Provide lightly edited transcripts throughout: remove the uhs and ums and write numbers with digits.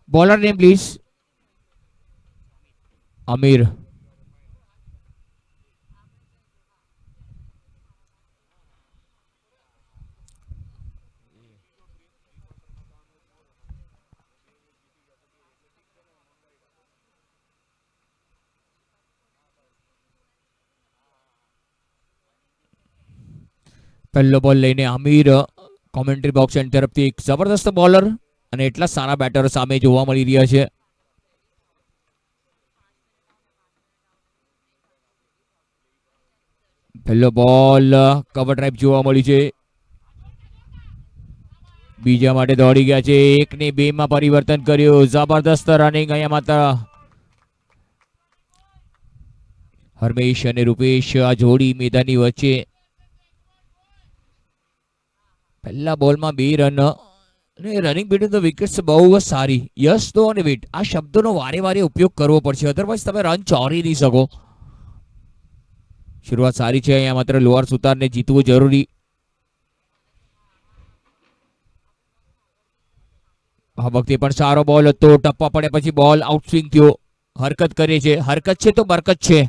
Bowler name, please. Amir. પહેલો બોલ લઈને આમિર કોમેન્ટ્રી બોક્સ એન્ડ તરફથી એક જબરદસ્ત બોલર અને એટલા સારા બેટરો સામે જોવા મળી રહ્યા છે. પહેલો બોલ કવર ડ્રાઈવ જોવા મળી છે. બીજા માટે દોડી ગયા છે. 1 ને 2 માં પરિવર્તન કર્યું. જબરદસ્ત રનિંગ અહીંયા માત્ર હરમેશ અને રૂપેશ આ જોડી મેદાનની વચ્ચે. પહેલા બોલમાં 2 રન અને રનિંગ બિટવીન ધ વિકેટ્સ બહુ જ સારી. યસ તો અને વેટ આ શબ્દોનો વારે વારે ઉપયોગ કરવો પડશે, અધરવાઇઝ તમે રન ચોરી નહીં શકો. શરૂઆત સારી છે. અહીંયા માત્ર લોઅર સુતારને જીતવું જરૂરી. આ વખતે પણ સારો બોલ હતો. ટપ્પા પડે પછી બોલ આઉટસ્વિંગ થયો. હરકત કરે છે. હરકત છે તો બરકત છે.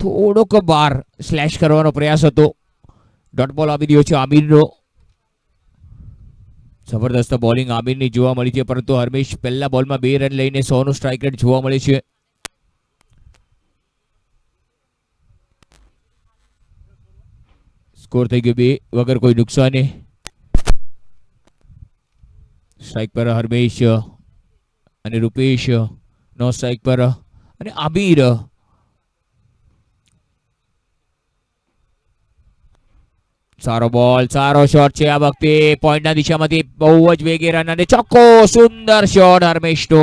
થોડોક બાર સ્લેશ કરવાનો પ્રયાસ હતો. ડોટ બોલ આવી રહ્યો છે આમિરનો. જબરદસ્ત બોલિંગ આમિરની જોવા મળી છે, પરંતુ હરમેશ પહેલા બોલમાં 2 રન લઈને 100 નું સ્ટ્રાઇક રેટ જોવા મળે છે. સ્કોર થઈ ગયો 2 વગર કોઈ નુકસાને. સ્ટ્રાઇક પર હરમેશ અને રૂપેશ, નો સ્ટ્રાઇક પર અને આમિર. સારો બોલ, સારો શોટ છે આ વખતે પોઈન્ટના દિશામાંથી. બહુ જ વેગે રન અને ચોક્કો. સુંદર શોટ હરમેશનો.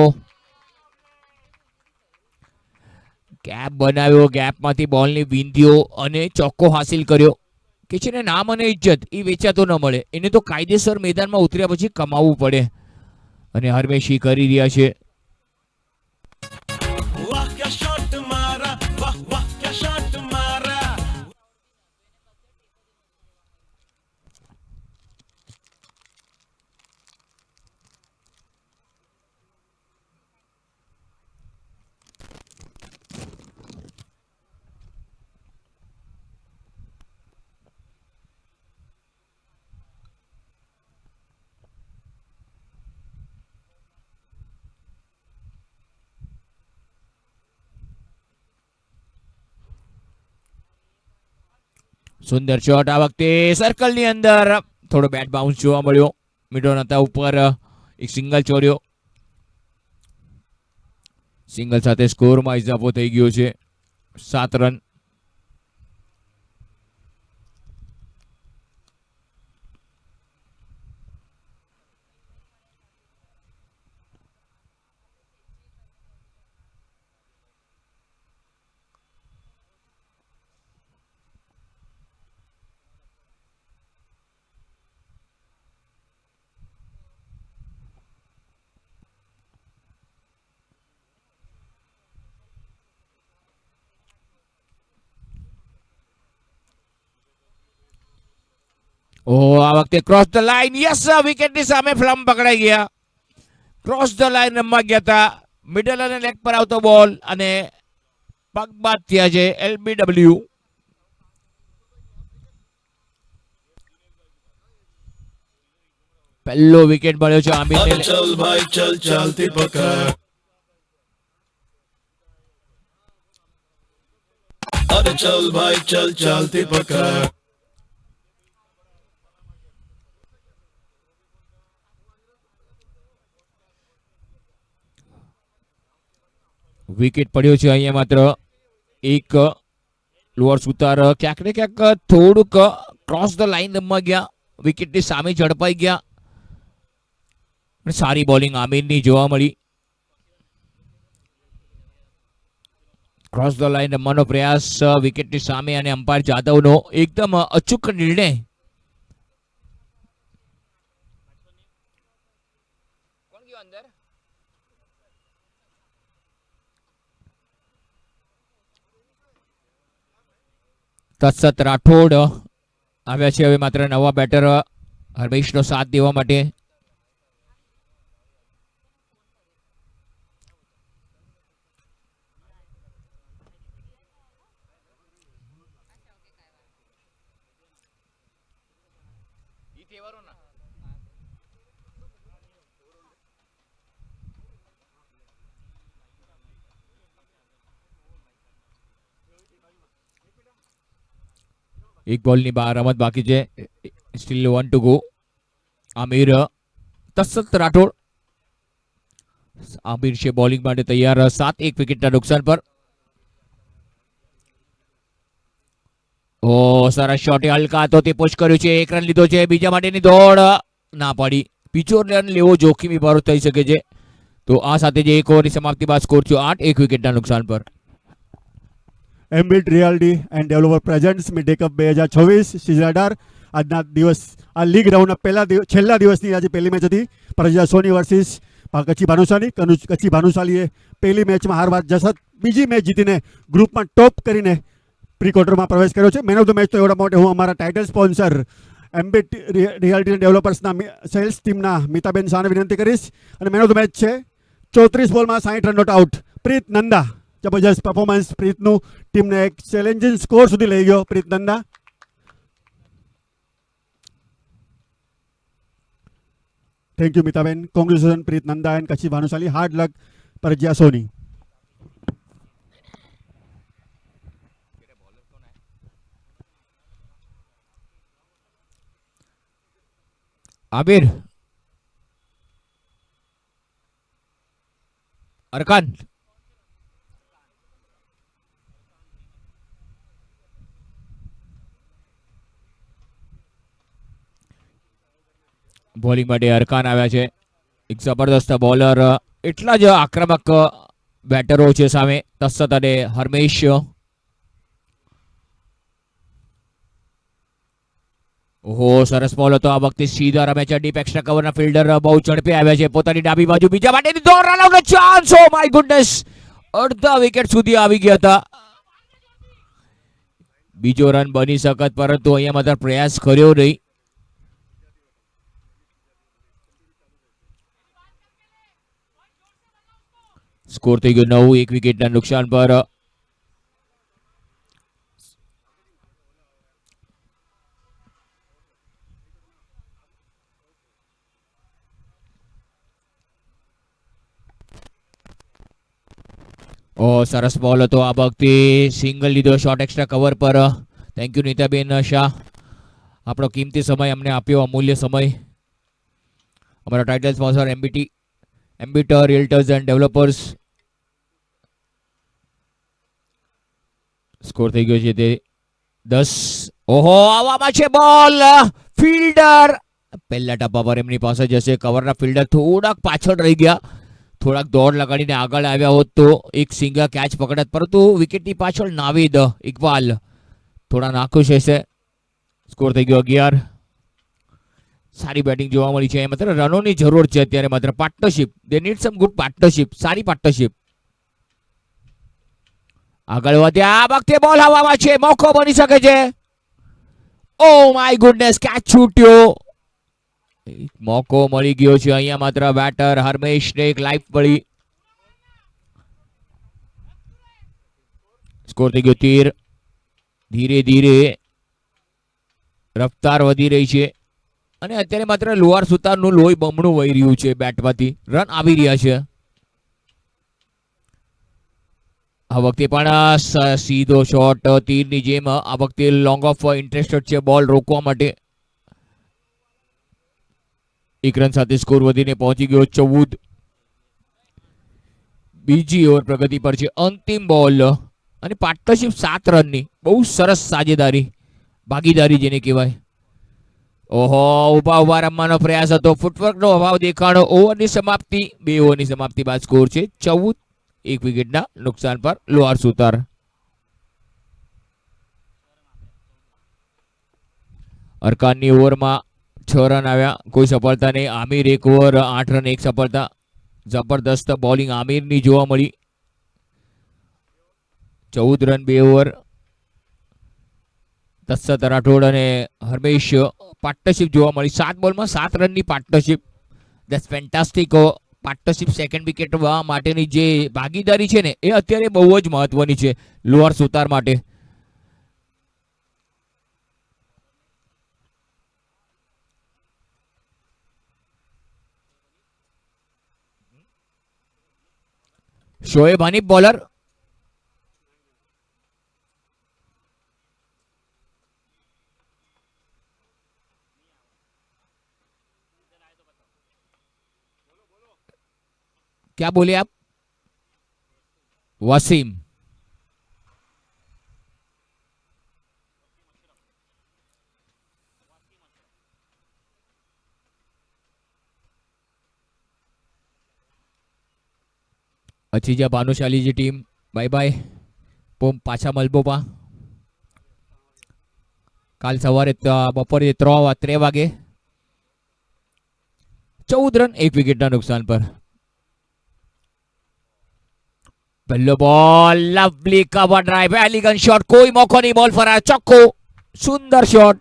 ગેપ બનાવ્યો, ગેપમાંથી બોલની વિંધ્યો અને ચોક્કો હાસિલ કર્યો. કે છે ને નામ અને ઇજ્જત એ વેચાતો ન મળે, એને તો કાયદેસર મેદાનમાં ઉતર્યા પછી કમાવવું પડે અને હરમેશ કરી રહ્યા છે. સુંદર શોટ આ વખતે સર્કલની અંદર. થોડો બેટ બાઉન્સ જોવા મળ્યો. મિડો નતા ઉપર એક સિંગલ ચોર્યો. સિંગલ સાથે સ્કોરમાં ઇજાફો થઈ ગયો છે. 7 રન. આ વખતે ક્રોસ ધ લાઈન. યસ, વિકેટની સામે ફ્લમ પકડાઈ ગયા. ક્રોસ ધ લાઈન રમવા ગયા હતા. મિડલ અને લેગ પર આવતો બોલ અને પગ બાદ થયા છે. LBW. પહેલો વિકેટ મળ્યો છે આમિરને. ચલ ભાઈ ચલ ચાલતી પકડ. અરે ચલ ભાઈ ચલ ચાલતી પકડ. વિકેટ પડ્યો છે અહીંયા માત્ર એક. લોઅર સુતાર ક્યાંક ને ક્યાંક થોડુંક ક્રોસ ધ લાઈન રમવા ગયા. વિકેટની સામે ઝડપાઈ ગયા. સારી બોલિંગ આમિરની જોવા મળી. ક્રોસ ધ લાઈન રમવાનો પ્રયાસ વિકેટની સામે અને અમ્પાયર જાદવનો એકદમ અચૂક નિર્ણય. તત્સત રાઠોડ આવ્યા છે હવે માત્ર નવા બેટર હરમેશનો સાથ દેવા માટે. એક બોલની બહાર રમત બાકી છે. Still 1 to go. Aamir Tatsat Rathod. Aamir છે બોલિંગ માટે તૈયાર. 7 1 વિકેટના નુકસાન પર. ઓ સરસ શોટ હલકા હતો તે પુશ કર્યું છે. 1 રન લીધો છે. બીજા માટેની દોડ ના પાડી. બીજો રન લેવો જોખમી બારો થઈ શકે છે. તો આ સાથે જે 1 ઓવરની સમાપ્તિ બાદ સ્કોર થયો 8 1 વિકેટના નુકસાન પર. Ambit reality and developer presents mid day cup 2026 season 18. આજના દિવસ આ લીગ રાઉન્ડના છેલ્લા દિવસની આજે પહેલી મેચ હતી. પ્રજા સોની વર્સિસ કચ્છી ભાનુશાલી. કચ્છી ભાનુશાલીએ પહેલી મેચમાં હાર બાદ જસત બીજી મેચ જીતીને ગ્રુપમાં ટોપ કરીને પ્રી ક્વાર્ટરમાં પ્રવેશ કર્યો છે. મેન ઓફ ધ મેચ તો એવડા માટે હું અમારા ટાઇટલ સ્પોન્સર એમ્બિટ રિયાલિટી ડેવલપર્સના સેલ્સ ટીમના મિતાબેન શાહને વિનંતી કરીશ. અને મેન ઓફ ધ મેચ છે 34 બોલમાં 60 રન નોટ આઉટ પ્રીત નંદા. જબરજસ્ત પરફોર્મન્સ પ્રીતનું. ટીમને એક ચેલેન્જિંગ સ્કોર સુધી લઈ ગયો Preet Nanda. Thank you Mitaben. Congratulation Preet Nanda and Kutchi Bhanushali. Hard luck Pragna Soni. Aamir Arkan bowling માટે અરકાન આવ્યા છે. એક જબરદસ્ત બોલર. એટલા જ આક્રમક બેટરો છે સામે તસત અને હરમેશ. ઓહો સરસ બોલ હતો આ વખતે. સીધા રમે છે. ડીપ એક્સ્ટ્રા કવરના ફિલ્ડર બહુ ઝડપે આવ્યા છે. પોતાની ડાબી બાજુ બીજા માટેની દોડ. રન આઉટનો ચાન્સ. Oh my goodness. અડધા વિકેટ સુધી આવી ગયા હતા. બીજો રન બની શકત પરંતુ અહીંયા માત્ર પ્રયાસ કર્યો નહીં. સ્કોર થઈ ગયો 9 1 વિકેટના નુકસાન પર. ઓ સરસ બોલ હતો આ વખતે. સિંગલ લીધો શોર્ટ એક્સ્ટ્રા કવર પર. Thank you Nitaben Shah. આપણો કિંમતી સમય અમને આપ્યો. અમૂલ્ય સમય. અમારા title sponsor Ambit realtors and developers. Score થઈ ગયો છે તે 10. ઓહો આવામાં છે બોલ. ફિલ્ડર પહેલા ટપ્પા પર એમની પાસે જશે. કવરના ફિલ્ડર થોડાક પાછળ રહી ગયા. થોડાક દોડ લગાડીને આગળ આવ્યા હોત તો એક સિંગલ કેચ પકડત પરંતુ વિકેટની પાછળ નાવીદ ઇકબાલ થોડા નાખુશ હશે. સ્કોર થઈ ગયો 11. સારી બેટિંગ જોવા મળી છે. માત્ર રનોની જરૂર છે અત્યારે. માત્ર partnership. They need some good partnership. સારી પાર્ટનરશિપ. આગળ વધ્યા. આ વખતે બોલ હવામાં છે. મોકો બની શકે છે. ઓ માય ગુડનેસ. કેચ છૂટ્યો. મોકો મળી ગયો છે અહીંયા માત્ર બેટર હરમેશને એક લાઈફ મળી. સ્કોર થઈ ગયો 13. ધીરે ધીરે રફતાર વધી રહી છે અને અત્યારે માત્ર લોઅર સુતારનું લોહી બમણું વહી રહ્યું છે બેટમાંથી. રન આવી રહ્યા છે. આ વખતે પણ સીધો શોટ તીરની જેમ. આ વખતે લોંગ ઓફ ઇન્ટરેસ્ટેડ છે બોલ રોકવા માટે. 1 રન સાથે સ્કોર વધીને પહોંચી ગયો 14. બીજી ઓવર પ્રગતિ પર છે. અંતિમ બોલ અને પાર્ટનરશિપ 7 રનની. બહુ સરસ સાજેદારી ભાગીદારી જેને કહેવાય. ઓહો ઉભા ઉભા રમવાનો પ્રયાસ હતો. ફૂટવર્કનો અભાવ દેખાણો. ઓવરની સમાપ્તિ 2 ઓવરની સમાપ્તિ બાદ સ્કોર છે 14 1 વિકેટના નુકસાન પર લોઅર સુતાર. અરકાનની ઓવરમાં 6 રન આવ્યા. કોઈ સફળતા નહીં. આમિર 1 ઓવર 8 રન 1 સફળતા. જબરદસ્ત બોલિંગ આમિરની જોવા મળી. 14 રન 2 ઓવર. દશરથ રાઠોડ અને હરમેશ પાર્ટનરશિપ જોવા મળી. 7 બોલમાં 7 રનની partnership. That's fantastic. Partnership second wicket માટેની જે ભાગીદારી છે ને એ અત્યારે બહુ જ મહત્વની છે લોઅર સુતાર માટે. શોએબ હનીફ બોલર. क्या बोले आप? वसीम. अच्छी जा भानुशाली जी टीम बाय बाय. पोम पाछा मलबो पा काल सवारे बपोरे 3 वागे 14 रन 1 विकेटના નુકસાન પર. પહેલો ball lovely cover drive elegant shot. કોઈ મોકો નહીં. બોલ ફરાર ચોક્કો. સુંદર શોટ.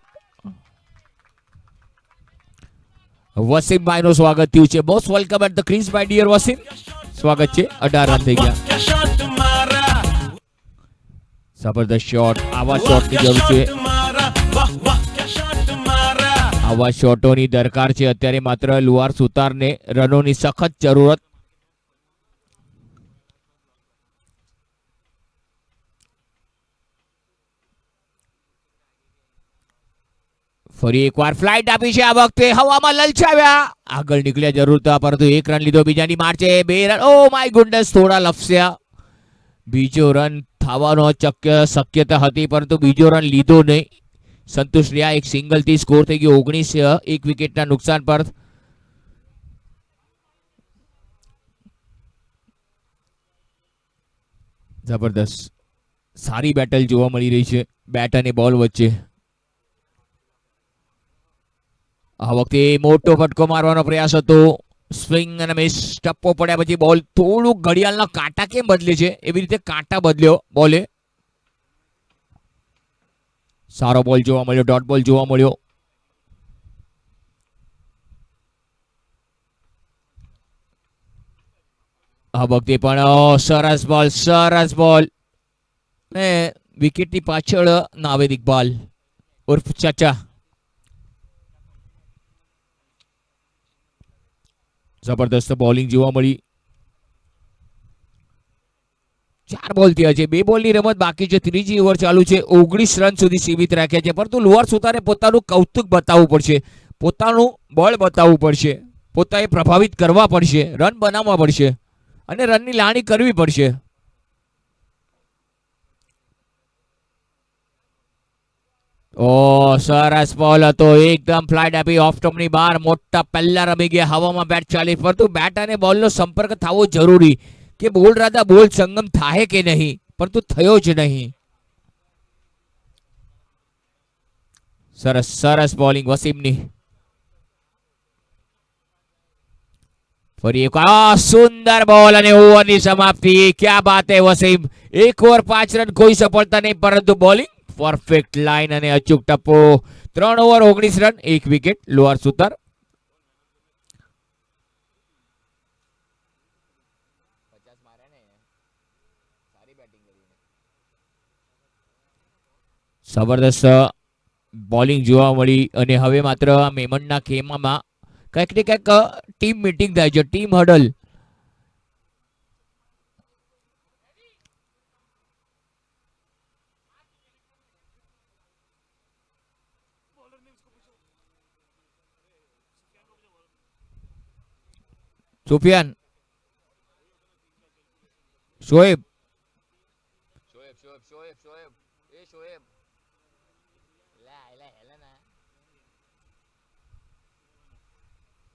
વસીમ ભાઈનું સ્વાગત થયું છે. Most welcome at the crease my dear Wasim. સ્વાગત છે. 18 રન થઈ ગયા. જબરદસ્ત શોટ. આવા શોટની જરૂર છે. આવા શોટોની દરકાર છે અત્યારે. માત્ર લુહાર સુતારને રનોની સખત જરૂરત. ફરી એકવાર ફ્લાઇટ આપી છે. આ વખતે હવામાં લલચાવ્યા. આગળ નીકળ્યા જરૂર હતા પરંતુ 1 રન લીધો. બીજાની માર છે. 2 રન. O my goodness. થોડા લપસ્યા. બીજો રન થવાનો શક્યતા હતી પરંતુ બીજો રન લીધો નહીં. સંતોષ રહ્યા. એક સિંગલ થી સ્કોર થઈ ગયો 19. 1 વિકેટના નુકસાન પર. જબરદસ્ત સારી બેટલ જોવા મળી રહી છે બેટ અને બોલ વચ્ચે. આ વખતે મોટો ફટકો મારવાનો પ્રયાસ હતો. સ્વિંગ અને મિસ. ટપ્પો પડ્યા પછી બોલ થોડુંક ઘડિયાળના કાંટા કેમ બદલે છે એવી રીતે કાંટા બદલ્યો બોલે. સારો બોલ જોવા મળ્યો. ડોટ બોલ જોવા મળ્યો. આ વખતે પણ સરસ બોલ. સરસ બોલ. વિકેટની પાછળ નાવેદ ઇકબાલ ઉર્ફ ચાચા. જબરદસ્ત બોલિંગ જોવા મળી. 4 બોલ થયા છે. 2 બોલની રમત બાકી છે. ત્રીજી ઓવર ચાલુ છે. 19 રન સુધી સીમિત રાખ્યા છે પરંતુ લોઅર સુતારે પોતાનું કૌતુક બતાવવું પડશે. પોતાનું બળ બતાવવું પડશે. પોતાએ પ્રભાવિત કરવા પડશે. રન બનાવવા પડશે અને રનની લાણી કરવી પડશે. ઓ સરસ બોલ હતો. એકદમ ફ્લાઇટ આપી. ઓફ સ્ટમ્પની બહાર. મોટા પહેલા રમી ગયા. હવામાં બેટ ચાલી. પરંતુ બેટ અને બોલનો સંપર્ક થવો જરૂરી કે બોલ રાધા બોલ સંગમ થાય કે નહીં પરંતુ થયો જ નહીં. સરસ સરસ બોલિંગ વસીમની. ફરી એક સુંદર બોલ અને ઓવરની સમાપ્તિ. ક્યા બાત હે વસીમ. 1 over 5 run. કોઈ સફળતા નહીં પરંતુ બોલિંગ પરફેક્ટ લાઈન અને અચૂક ટપ્પો. 3 ઓવર 19 રન 1 વિકેટ લોઅર સુતાર. જબરદસ્ત બોલિંગ જોવા મળી અને હવે માત્ર મેમનના ખેમામાં કંઈક ને કંઈક ટીમ મીટિંગ થાય છે. Team hurdle. સુફિયાન. શોએબ.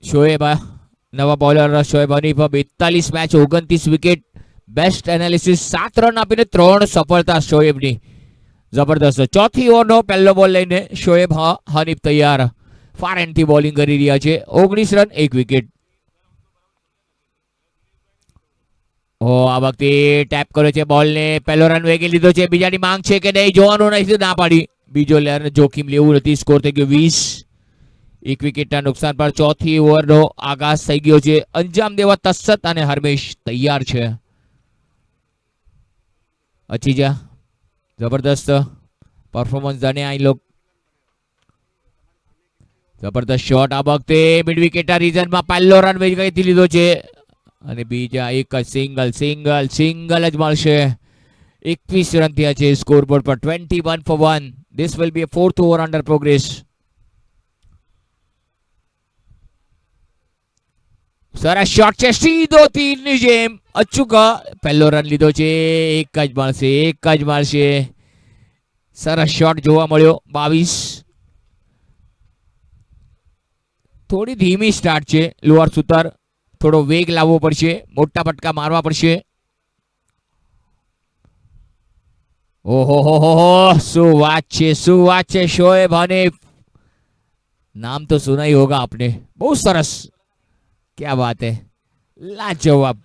શોએબ નવા bowler Shoaib Hanif. 42 match 29 wicket. Best analysis. 7 run આપીને 3 સફળતા શોએબની. જબરદસ્ત. ચોથી ઓવરનો પહેલો બોલ લઈને શોએબ હનીફ તૈયાર. ફાર એન્ડથી બોલિંગ કરી રહ્યા છે. 19 રન 1 વિકેટ. આ વખતે ટેપ કર્યો છે બોલને. પહેલો રન વેગી લીધો છે. બીજાની માંગ છે કે નહીં જોવાનું નહીં. ના પાડી. બીજો લેયર જોખીમ લેવું નથી. સ્કોર થઈ ગયો 20. એક વિકેટના નુકસાન પર ચોથી ઓવરનો આગાજ થઈ ગયો છે. અંજામ દેવા તસ્સત અને હરમેશ તૈયાર છે. અચ્છી જા જબરદસ્ત પરફોર્મન્સ જાણે આ લોક જબરદસ્ત શોટ આ વખતે મિડ વિકેટના રીઝનમાં પહેલો રન વેચગાઈથી લીધો છે અને બીજા એક જ સિંગલ જ મળશે. 21 રન થયા છે સ્કોરબોર્ડ પર. 21 for 1. This will be a fourth over under progress. સરસ શોટ છે સીધો તીરની જેમ અચૂક પહેલો રન લીધો છે. એક જ મળશે. સરસ શોટ જોવા મળ્યો. 22. થોડી ધીમી સ્ટાર્ટ છે લોઅર સુતાર. થોડો વેગ લાવવો પડશે. મોટા પટકા મારવા પડશે. ઓહો શું વાત છે શોએબ હનીફ. નામ તો સુના ही होगा आपने. બહુ સરસ. क्या बात है. लाजवाब.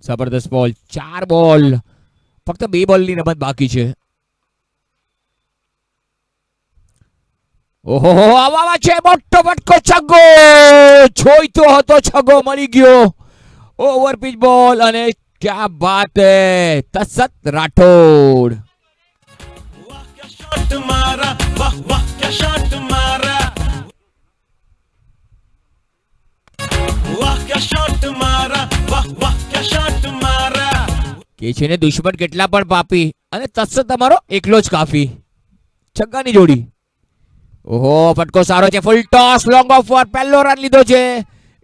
જબરદસ્ત બોલ. 4 બોલ. ફક્ત 2 બોલની રમત બાકી છે. ઓહો આવા છે મોટો ફટકો. છગ્ગો જોઈતો હતો. છગ્ગો મળી ગયો. ઓવર પીચ બોલ અને क्या बात है. તસત રાઠોડ. वाह क्या शॉट मारा, वाह वाह क्या शॉट मारा, वाह क्या शॉट मारा, वाह वाह क्या शॉट मारा. કે છે ને દુશ્મન કેટલા પણ પાપી અને તસ્સત તમારો એકલો જ કાફી. છગ્ગાની જોડી. ઓહો ફટકો સારો છે. ફૂલ ટોસ લોંગ ઓફ પર પહેલો રન લીધો છે.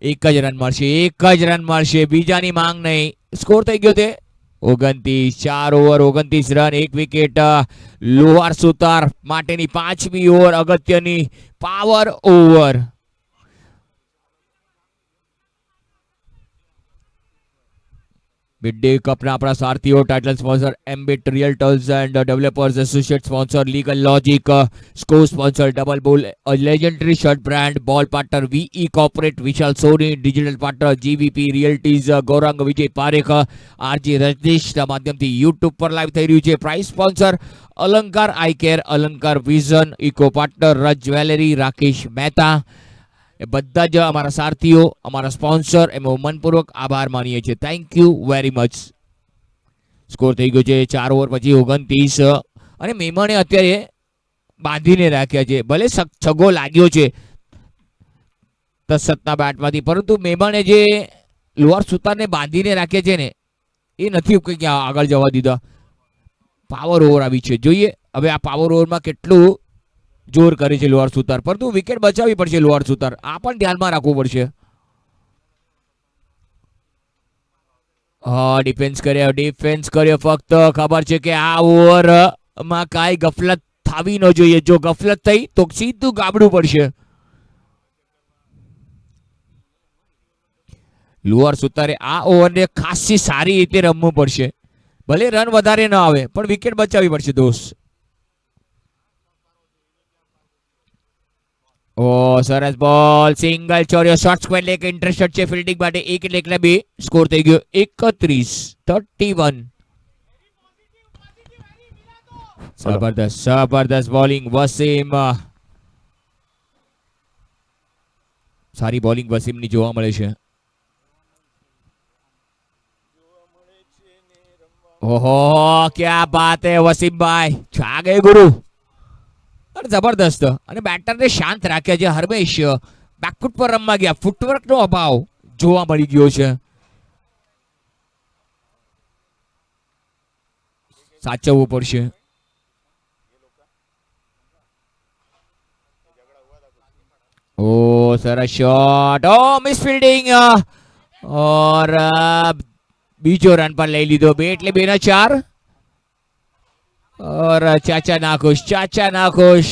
એક જ રન મળશે. બીજાની માંગ નહીં. સ્કોર થઈ ગયો તે 29. 4 over 29 run 1 wicket. Lohar Sutar માટેની 5મી ઓવર અગત્યની પાવર ઓવર. મિડ ડે કપના આપણા સારથીઓ title sponsor Ambit realtors and developers associate sponsor legal logic score sponsor double bull legendary shirt brand ball partner VE corporate Vishal Soni digital partner GVP realties Gaurang Vijay Parekh RG રજનીશના માધ્યમથી YouTube પર live થઈ રહ્યું છે. Price sponsor અલંકાર આઈ કેર અલંકાર vision eco partner Raj jewellery Rakesh Mehta. એ બધા જ અમારા સારથીઓ અમારા સ્પોન્સર એમનો મનપૂર્વક આભાર માનીએ છીએ. Thank you very much. Score થઈ ગયો છે 4 ઓવર પછી 29 અને મેમણે અત્યારે બાંધીને રાખ્યા છે. ભલે છગ્ગો લાગ્યો છે તસતના બેટમાંથી પરંતુ મેમણે જે લોઅર સુતારને બાંધીને રાખ્યા છે ને એ નથી કે આગળ જવા દીધા. પાવર ઓવર આવી છે. જોઈએ હવે આ પાવર ઓવરમાં કેટલું જોર કરે છે લોઅર સુતાર. પરંતુ વિકેટ બચાવવી પડશે લોઅર સુતાર. આ પણ ધ્યાનમાં રાખવું પડશે. હા ડિફેન્સ કર્યો. ફક્ત ખબર છે કે આ ઓવરમાં કાંઈ ગફલત થવી ન જોઈએ. જો ગફલત થઈ તો સીધું ગાબડું પડશે. લોઅર સુતારે આ ઓવરને ખાસી સારી રીતે રમવું પડશે. ભલે રન વધારે ન આવે પણ વિકેટ બચાવવી પડશે દોસ્ત. ઓ સરસ બોલ. સિંગલ ચોર્યો. શોર્ટ સ્ક્વેર લેગ ઇન્ટરેસ્ટેડ છે ફિલ્ડિંગ માટે. 1 એટલે 2. સ્કોર થઈ ગયો 31. જબરદસ્ત બોલિંગ વસીમ. સારી બોલિંગ વસીમની જોવા મળે છે. ઓહો ક્યા બાત હે વસીમભાઈ. છા ગયે ગુરુ. જબરદસ્ત. અને બેટરને શાંત રાખ્યા છે. હરમેશ બેકફૂટ પર રમવા ગયા. ફૂટવર્કનો અભાવ જોવા મળી ગયો છે. સાચવવું પડશે. ઓ સરસ શોટ. ઓ મિસ ફિલ્ડિંગ ઓર બીજો રન પર લઈ લીધો. 2 એટલે 2 ના 4. और चाचा नाखुश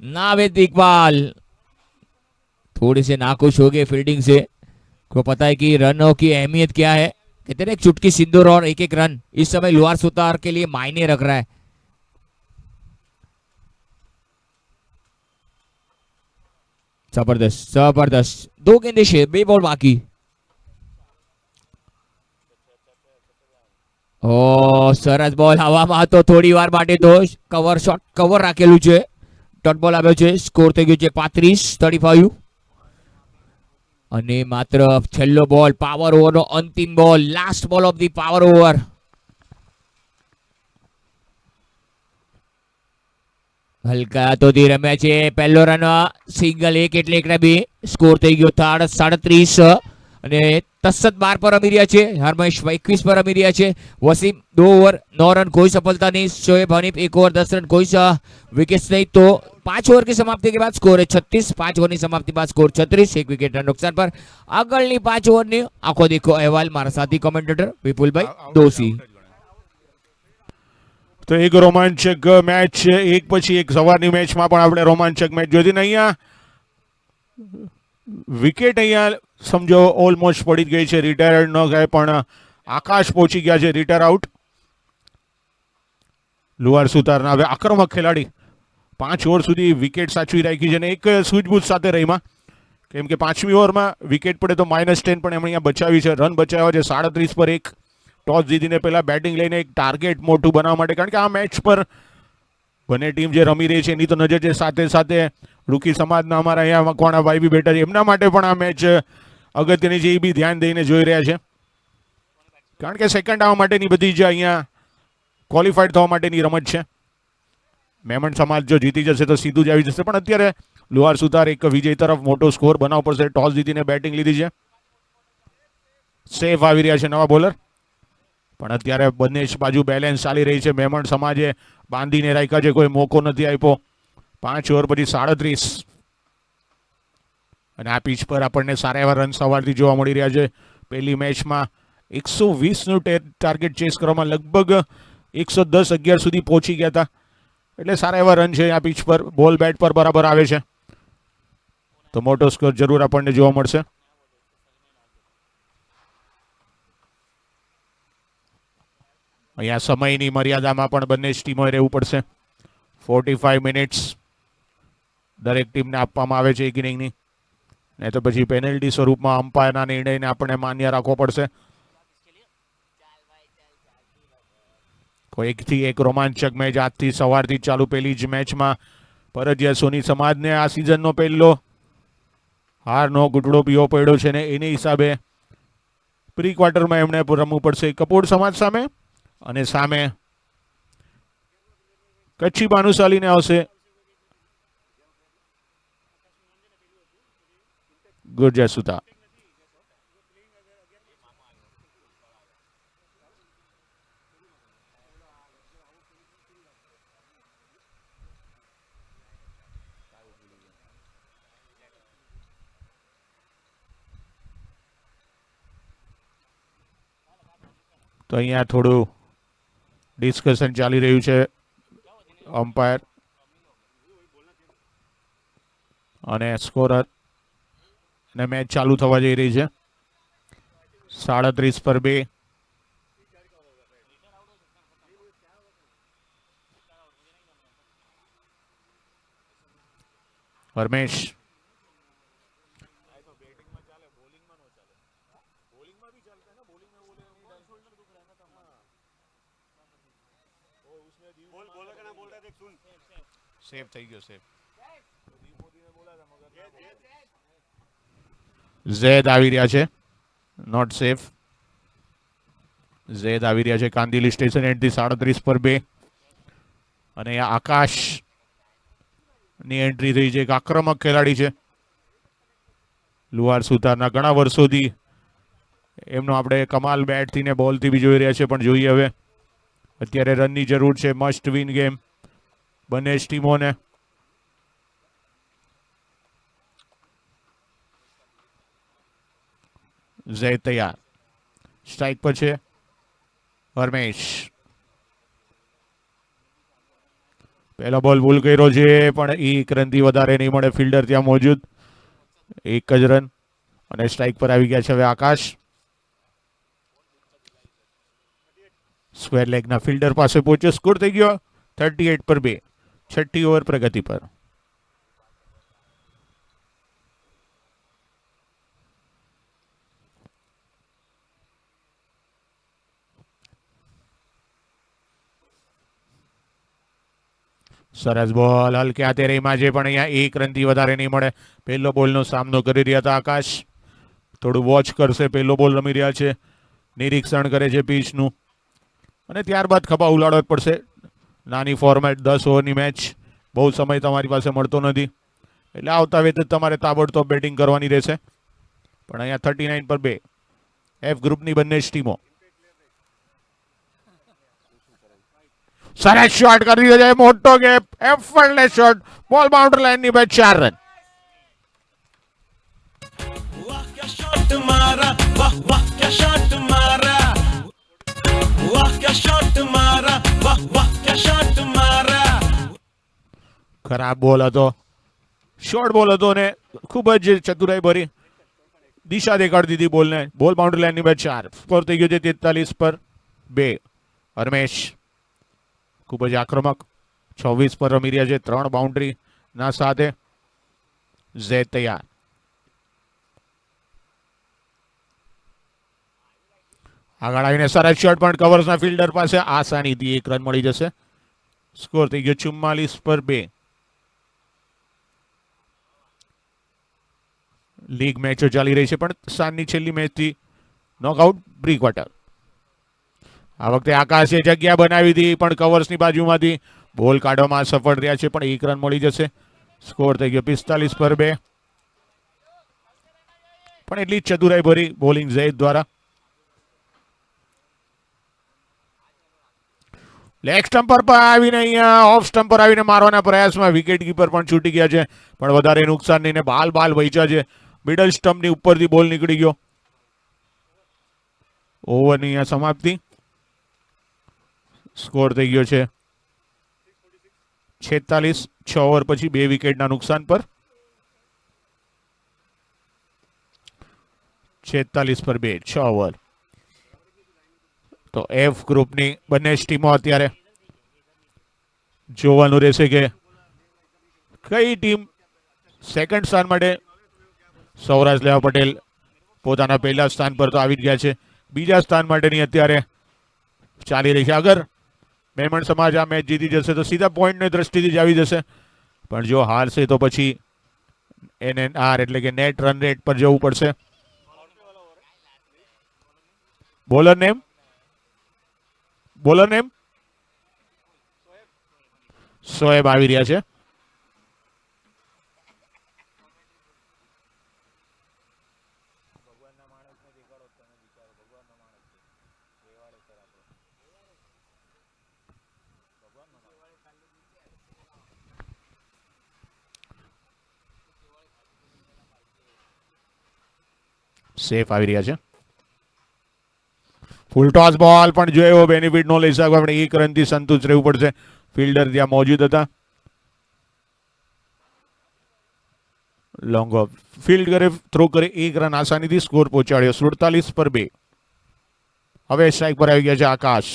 नावेद इकबाल थोड़े से नाखुश हो गए फील्डिंग से. को पता है कि रनों की अहमियत क्या है. कहते हैं एक चुटकी सिंदूर और एक रन इस समय लोअर सुतार के लिए मायने रख रहा है. जबरदस्त 2 गेंदे शेर 2 बॉल बाकी. ઓ સરસ બોલ હવામાં હતો થોડી વાર માટે તો કવર રાખેલું છે. ડોટ બોલ આવ્યો છે. સ્કોર થઈ ગયો છે 35-35. અને માત્ર છેલ્લો બોલ પાવર ઓવરનો અંતિમ બોલ લાસ્ટ બોલ ઓફ ધી પાવર ઓવર. હલકા હાથોથી રમ્યા છે. પહેલો રન સિંગલ એક એટલે એકના બે. સ્કોર થઈ ગયો 37. અને તસદ 12 પર રમી રહ્યા છે. હરમેશ 21 પર રમી રહ્યા છે. વસીમ 2 ओवर 9 रन कोई सफलता नहीं. शोएब हनीफ 1 ओवर 10 रन कोई विकेट नहीं. तो 5 ओवर की समाप्ति के बाद स्कोर है 36. 5 ओवर की समाप्ति बाद स्कोर 36. एक विकेट नुकसान पर આગળની 5 ઓવરની આખો દેખો અહેવાલ મારા સાથી કોમેન્ટેટર વિપુલભાઈ દોશી. તો એક રોમાંચક મેચ એક પછી એક સવારની મેચમાં પણ આપણે રોમાંચક મેચ જોઈ ને અહીંયા વિકેટ અહીંયા સમજો ઓલમોસ્ટ પડી જ ગઈ છે. રિટાયર્ડ ન ગયે પણ આકાશ પહોંચી ગયા છે રિટાયર આઉટ. લુહાર સુતારના હવે આક્રમક ખેલાડી 5 ઓવર સુધી વિકેટ સાચવી રાખી છે અને એક સૂઝબૂછ સાથે રહીમાં કેમ કે 5મી ઓવરમાં વિકેટ પડે તો -10 પણ એમણે અહીંયા બચાવી છે. રન બચાવ્યા છે 37 પર 1. ટોસ જીતીને પહેલા બેટિંગ લઈને એક ટાર્ગેટ મોટું બનાવવા માટે કારણ કે આ મેચ પર બંને ટીમ જે રમી રહી છે એની તો નજર છે. સાથે સાથે રૂકી સમાજના અમારા અહીંયા મકવાણા ભાઈ બી બેઠા છે. એમના માટે પણ આ મેચ અગત્યની છે. એ બી ધ્યાન દઈને જોઈ રહ્યા છે કારણ કે સેકન્ડ આવવા માટેની બધી જ અહીંયા ક્વોલિફાઈડ થવા માટેની રમત છે. મેમણ સમાજ જો જીતી જશે તો સીધું જ આવી જશે પણ અત્યારે લુહાર સુતાર એક વિજય તરફ મોટો સ્કોર બનાવવો પડશે. ટોસ જીતીને બેટિંગ લીધી છે. સેફ આવી રહ્યા છે નવા બોલર પણ અત્યારે બંને બાજુ બેલેન્સ ચાલી રહી છે. મેમણ સમાજે બાંધીને રાખ્યા છે. કોઈ મોકો નથી આપ્યો. 5 ઓવર પછી 37 અને આ પીચ પર આપણને સારા એવા રન સવારથી જોવા મળી રહ્યા છે. પહેલી મેચમાં 120નું ટાર્ગેટ ચેસ કરવામાં લગભગ 110-11 સુધી પહોંચી ગયા હતા એટલે સારા એવા રન છે. આ પીચ પર બોલ બેટ પર બરાબર આવે છે તો મોટો સ્કોર જરૂર આપણને જોવા મળશે. અહીંયા સમયની મર્યાદામાં પણ બંને જ ટીમોએ રહેવું પડશે. 45 મિનિટ્સ દરેક ટીમને આપવામાં આવે છે એક ઇનિંગની નહીં તો પછી પેનલ્ટી સ્વરૂપમાં અમ્પાયરના નિર્ણયને આપણે માન્ય રાખવો પડશે. કોઈ એકથી એક રોમાંચક મેચ આજથી સવારથી ચાલુ. પહેલી જ મેચમાં પરજિયા સોની સમાજને આ સિઝનનો પહેલો હારનો ગુટડો પીવો પડ્યો છે ને એની હિસાબે પ્રી ક્વાર્ટરમાં એમણે રમવું પડશે કપૂર સમાજ સામે અને સામે કચ્છી ભાનુશાલીને આવશે ગુર્જર સુતા. તો અહીંયા થોડું ડિસ્કશન ચાલી રહ્યું છે અમ્પાયર અને સ્કોરર અને મેચ ચાલુ થવા જઈ રહી છે. 37 પર 2. હરમેશ સેફ થઈ ગયો. સેફ ઝેદ આવી રહ્યા છે. Not safe. ઝેદ આવી રહ્યા છે કાંદિલી સ્ટેશન એન્ડથી 37 પર 2 અને આકાશ ની એન્ટ્રી થઈ છે. એક આક્રમક ખેલાડી છે લુહાર સુતારના. ઘણા વર્ષોથી એમનો આપણે કમાલ બેટથી ને બોલથી બી જોઈ રહ્યા છે પણ જોઈએ હવે અત્યારે રનની જરૂર છે. મસ્ટ વિન ગેમ બંને જ ટીમોને. ઝેદ તૈયાર. સ્ટ્રાઇક પર છે હરમેશ. પહેલો બોલ ભૂલ કર્યો છે પણ એક રનથી વધારે નહીં મળે. ફિલ્ડર ત્યાં મોજૂદ. એક જ રન અને સ્ટ્રાઇક પર આવી ગયા છે હવે આકાશ. સ્ક્વેર લેગના ફિલ્ડર પાસે પહોંચ્યો. સ્કોર થઈ ગયો 38 પર 2. 6ઠ્ઠી ઓવર પ્રગતિ પર. સરસ બોલ હલકે હાથે રહીમાં છે પણ અહીંયા 1 રનથી વધારે નહીં મળે. પહેલો બોલનો સામનો કરી રહ્યા હતા આકાશ. થોડું વોચ કરશે. પહેલો બોલ રમી રહ્યા છે, નિરીક્ષણ કરે છે પીચનું અને ત્યારબાદ ખભા ઉલાડવા જ પડશે. નાની ફોર્મેટ 10 ઓવરની મેચ, બહુ સમય તમારી પાસે મળતો નથી એટલે આવતા વેત જ તમારે તાબડતોબ બેટિંગ કરવાની રહેશે. પણ અહીંયા 39 પર 2 એફ ગ્રુપની બંને જ ટીમો. સરસ શોટ કરી દીધો છે, મોટો ગેપ, એફર્ટલેસ શોટ, બોલ બાઉન્ડ્રી લાઈનની બાદ 4 રન. वाह क्या शॉट मारा वाह वाह क्या शॉट मारा वाह क्या शॉट मारा वाह वाह क्या शॉट मारा ખરાબ બોલ હતો, શોર્ટ બોલ હતો ને ખૂબ જ ચતુરાઈ ભરી દિશા દેખાડી દીધી બોલને. બોલ બાઉન્ડ્રી લાઈનની બાદ 4. સ્કોર થઈ ગયો છે 43 પર 2. હરમેશ ખૂબ જ આક્રમક 26 પર રમી રહ્યા છે, 3 બાઉન્ડ્રી ના સાથે. ઝેડ તૈયાર. આગળ આવીને સરસ શોટ પણ કવર્સના ફિલ્ડર પાસે આસાનીથી 1 રન મળી જશે. સ્કોર થઈ ગયો 44 પર 2. લીગ મેચો ચાલી રહી છે પણ સાંજની છેલ્લી મેચથી નોકઆઉટ પ્રી ક્વાર્ટર. આ વખતે આકાશે જગ્યા બનાવી હતી પણ કવર્સની બાજુમાંથી બોલ કાઢવામાં સફળ રહ્યા છે પણ 1 રન મળી જશે. સ્કોર થઈ ગયો 45 પર 2. પણ એટલી જ ચતુરાઈ ભરી બોલિંગ ઝૈદ દ્વારા. લેગ સ્ટમ્પર પર આવીને અહીંયા ઓફ સ્ટમ્પ પર આવીને મારવાના પ્રયાસમાં વિકેટ કીપર પણ છૂટી ગયા છે પણ વધારે નુકસાન નહીં ને બાલ વહેંચ્યા છે. મિડલ સ્ટમ્પની ઉપરથી બોલ નીકળી ગયો. ઓવરની અહીંયા સમાપ્તિ. સ્કોર થઈ ગયો છે 46. 6 ઓવર પછી 2 વિકેટના નુકસાન પર 46 પર 2 6 ઓવર. તો એફ ગ્રુપની બંને જ ટીમો અત્યારે જોવાનું રહેશે કે કઈ ટીમ સેકન્ડ સ્થાન માટે. સૌરાષ્ટ્ર લેવા પટેલ પોતાના પહેલા સ્થાન પર તો આવી જ ગયા છે, બીજા સ્થાન માટેની અત્યારે ચાલી રહી છે. અગર મેમણ સમાજ આ મેચ જીતી જશે તો સીધા પોઈન્ટની દ્રષ્ટિથી જ આવી જશે પણ જો હારશે તો પછી NNR એટલે કે નેટ રન રેટ પર જવું પડશે. બોલર નેમ શોએબ આવી રહ્યા છે. સેફ આવી રહ્યા છે. ફૂલ ટોસ બોલ પણ જો એવો બેનિફિટ ન લઈ શકો આપણે 1 રનથી સંતુષ્ટ રહેવું પડશે. ફિલ્ડર ત્યાં મોજૂદ હતા. લોંગ ઓફ ફિલ્ડ કરે, થ્રો કરે, 1 રન આસાનીથી સ્કોર પહોંચાડ્યો 47 પર 2. હવે સ્ટ્રાઇક પર આવી ગયા છે આકાશ.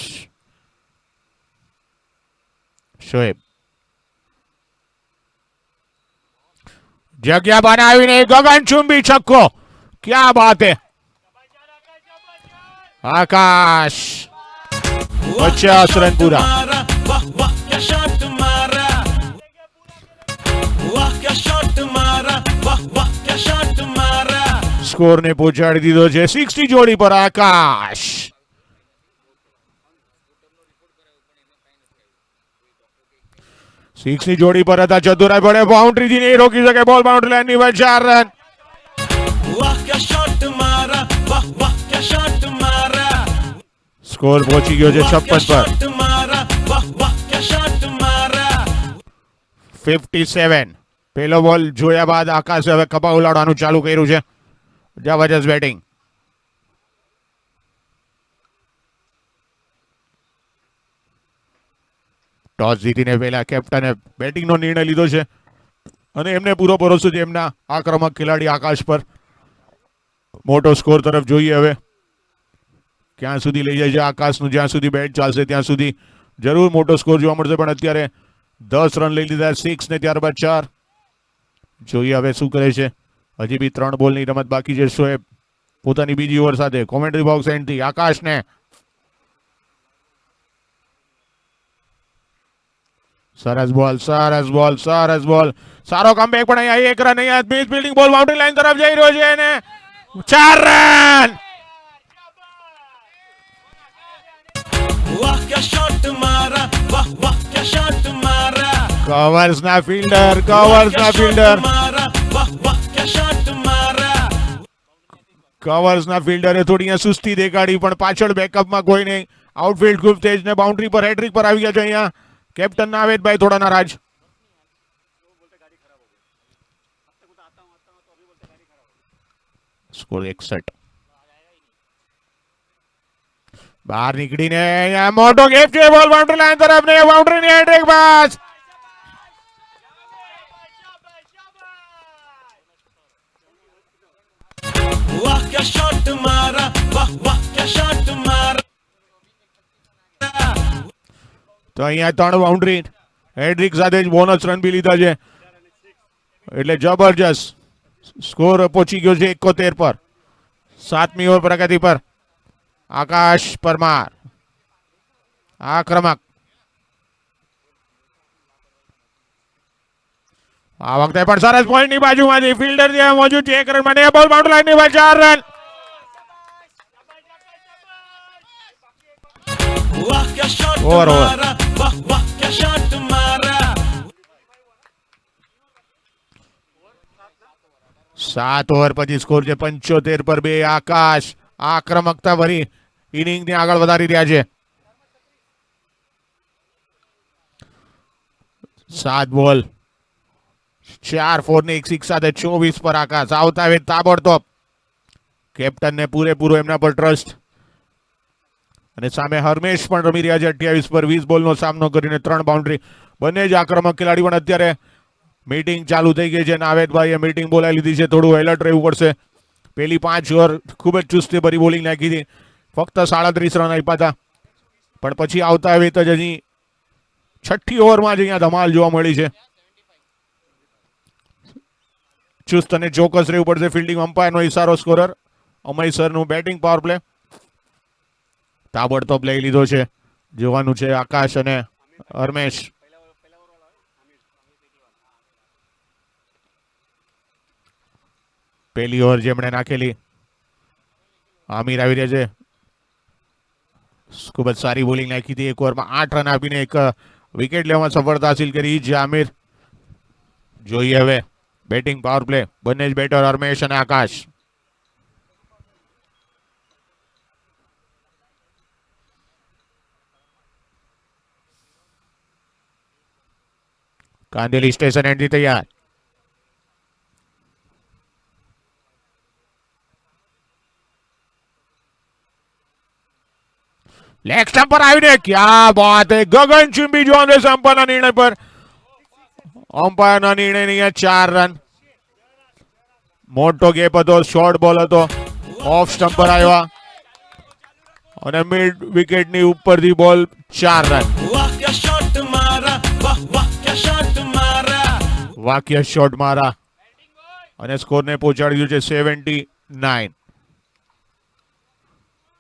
શોએબ જગ્યા બનાવીને ગગનચુંબી છક્કો. क्या बात है आकाश. 50 रन पूरा. वाह वाह क्या शॉट मारा वाह क्या शॉट मारा वाह वाह क्या शॉट मारा स्कोर ने पहुंचाડી દીધો છે 60 જોડી પર આકાશ. સિક્સની જોડી પર હતા, ચતુરાઈ પડે, બાઉન્ડ્રી થી નહીં રોકી શકે. બોલ બાઉન્ડ્રી લાઈનની વચ્ચે 4 રન. वाह क्या शॉट मारा वाह वाह क्या शॉट मारा સ્કોર પહોંચી ગયો છે 56 પર. मारा वाह वाह क्या शॉट मारा 57. પહેલો બોલ જોયા બાદ આકાશે હવે કપા ઉલાડવાનું ચાલુ કર્યું છે. જબરજસ્ત બેટિંગ. ટોસ જીતીને પહેલા કેપ્ટને બેટિંગનો નિર્ણય લીધો છે અને એમને પૂરો ભરોસો છે એમના આક્રમક ખેલાડી આકાશ પર. મોટો સ્કોર તરફ જોઈએ હવે ક્યાં સુધી લઈ જાય છે આકાશનું. જ્યાં સુધી બેટ ચાલશે ત્યાં સુધી જરૂર મોટો સ્કોર જોવા મળશે પણ અત્યારે 10 રન લઈ લીધા, 6 ને ત્યારબાદ 4. જોઈએ હવે શું કરે છે. હજી બી 3 બોલની રમત બાકી છે. શોએબ પોતાની બીજી ઓવર સાથે કોમેન્ટ્રી બોક્સ એન્ડથી આકાશને સરસ બોલ, સરસ બોલ, સરસ બોલ. સારો કમબેક પણ અહીંયા એક રન અહીંયા મિસ ફિલ્ડિંગ બોલ બાઉન્ડ્રી લાઈન તરફ જઈ રહ્યો છે અને 4 રન. वाह क्या शॉट मारा, वाह वाह क्या शॉट मारा, કવર્સના ફિલ્ડર, वाह કવર્સના क्या ફિલ્ડર, शॉट मारा, वाह वाह क्या शॉट मारा, કવર્સના ફિલ્ડરે થોડી અહીંયા સુસ્તી દેખાડી પણ પાછળ બેકઅપમાં કોઈ નહીં. આઉટફિલ્ડ ખૂબ તેજ ને બાઉન્ડ્રી પર હેટ્રિક પર આવી ગયા છે અહીંયા કેપ્ટન નાવેદભાઈ થોડા નારાજ. સ્કોર 61. બહાર નીકળીને અહીંયા મોટો ગેપ છે બોલ બાઉન્ડ્રી લાઈન તરફ ને બાઉન્ડ્રીની હેટ્રિક પાસ. वाह क्या शॉट मारा, वाह वाह क्या शॉट मारा, તો અહીંયા 3 બાઉન્ડ્રી હેડ્રિક સાથે જ બોનસ રન બી લીધા છે એટલે જબરજસ્ત સ્કોર પહોંચી ગયો છે 71 પર. 7મી ઓવર પ્રગતિ પર આકાશ પરમાર આક્રમક. આ વખતે પણ સરસ પોઈન્ટની બાજુમાંથી ફિલ્ડર ત્યાં મોજૂદ છે. 1 રન માટે બોલ બાઉન્ડ્રી લાઈનની બહાર 4 રન. वाह क्या शॉट ओवर, ओवर. मारा, वाह वाह क्या शॉट मारा, 7 ઓવર પછી સ્કોર છે 75 પર 2. આકાશ આક્રમકતા ભરી ઇનિંગ ને આગળ વધારી રહ્યા છે. 7 બોલ 4 4 ને 1 6 સાથે 24 પર આકાશ આવતા વેત તાબડતોબ. કેપ્ટન ને પૂરેપૂરો એમના પર ટ્રસ્ટ અને સામે હરમેશ પણ રમી રહ્યા છે 28 પર 20 બોલનો સામનો કરીને 3 બાઉન્ડ્રી. બંને જ આક્રમક ખેલાડી પણ અત્યારે મીટિંગ ચાલુ થઈ ગઈ છે. નાવેદભાઈએ મીટિંગ બોલાવી લીધી છે. થોડું એલર્ટ રહેવું પડશે. પેલી 5 ઓવર ખૂબ જ ચુસ્તી ભરી બોલિંગ નાખી હતી. ફક્ત 37 રન આપ્યા હતા પણ પછી આવતા વેત જ હજી 6ઠ્ઠી ઓવરમાં જ અહીંયા ધમાલ જોવા મળી છે. ચુસ્ત અને ચોક્કસ રહેવું પડશે. ફિલ્ડિંગ અમ્પાયરનો ઇશારો scorer Amay સરનું batting power play તાબડતોબ લઈ લીધો છે. જોવાનું છે આકાશ અને હરમેશ. પહેલી ઓવર જેમણે નાખેલી આમિર આવી રહ્યા છે. ખૂબ જ સારી બોલિંગ નાખી હતી. 1 ઓવરમાં 8 રન આપીને 1 વિકેટ લેવામાં સફળતા હાસિલ કરી છે આમિર. જોઈએ હવે બેટિંગ પાવર પ્લે બંને જ બેટર હરમેશ અને આકાશ. કાંદેલી સ્ટેશન એન્ડથી તૈયાર. લેગ સ્ટમ્પ પર આવીને ક્યાં બાત હે. ગગનચુંબી જોવાનું રહેશે અમ્પાયરના નિર્ણય પર. અમ્પાયરના નિર્ણય અહીંયા 4 રન. મોટો ગેપ હતો. શોર્ટ બોલ હતો. ઓફ સ્ટમ્પ પર આવ્યા અને મિડ વિકેટની ઉપરથી બોલ 4 રન. वाह क्या शॉट मारा, वाह वाह क्या शॉट मारा, વાક્ય શોટ મારા અને સ્કોરને પહોંચાડી દીધું છે 79.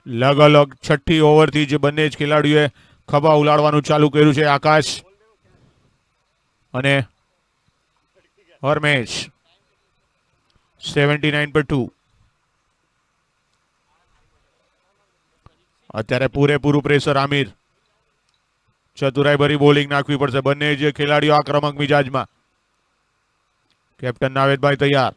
લગલગ 6ઠ્ઠી ઓવરથી જ બંને જ ખેલાડીઓએ ખભા ઉલાડવાનું ચાલુ કર્યું છે. આકાશ અને હરમેશ 79 પર 2. અત્યારે પૂરેપૂરું પ્રેશર આમિર. ચતુરાઈ ભરી બોલિંગ નાખવી પડશે. બંને જ ખેલાડીઓ આક્રમક મિજાજમાં. કેપ્ટન નાવેદભાઈ તૈયાર.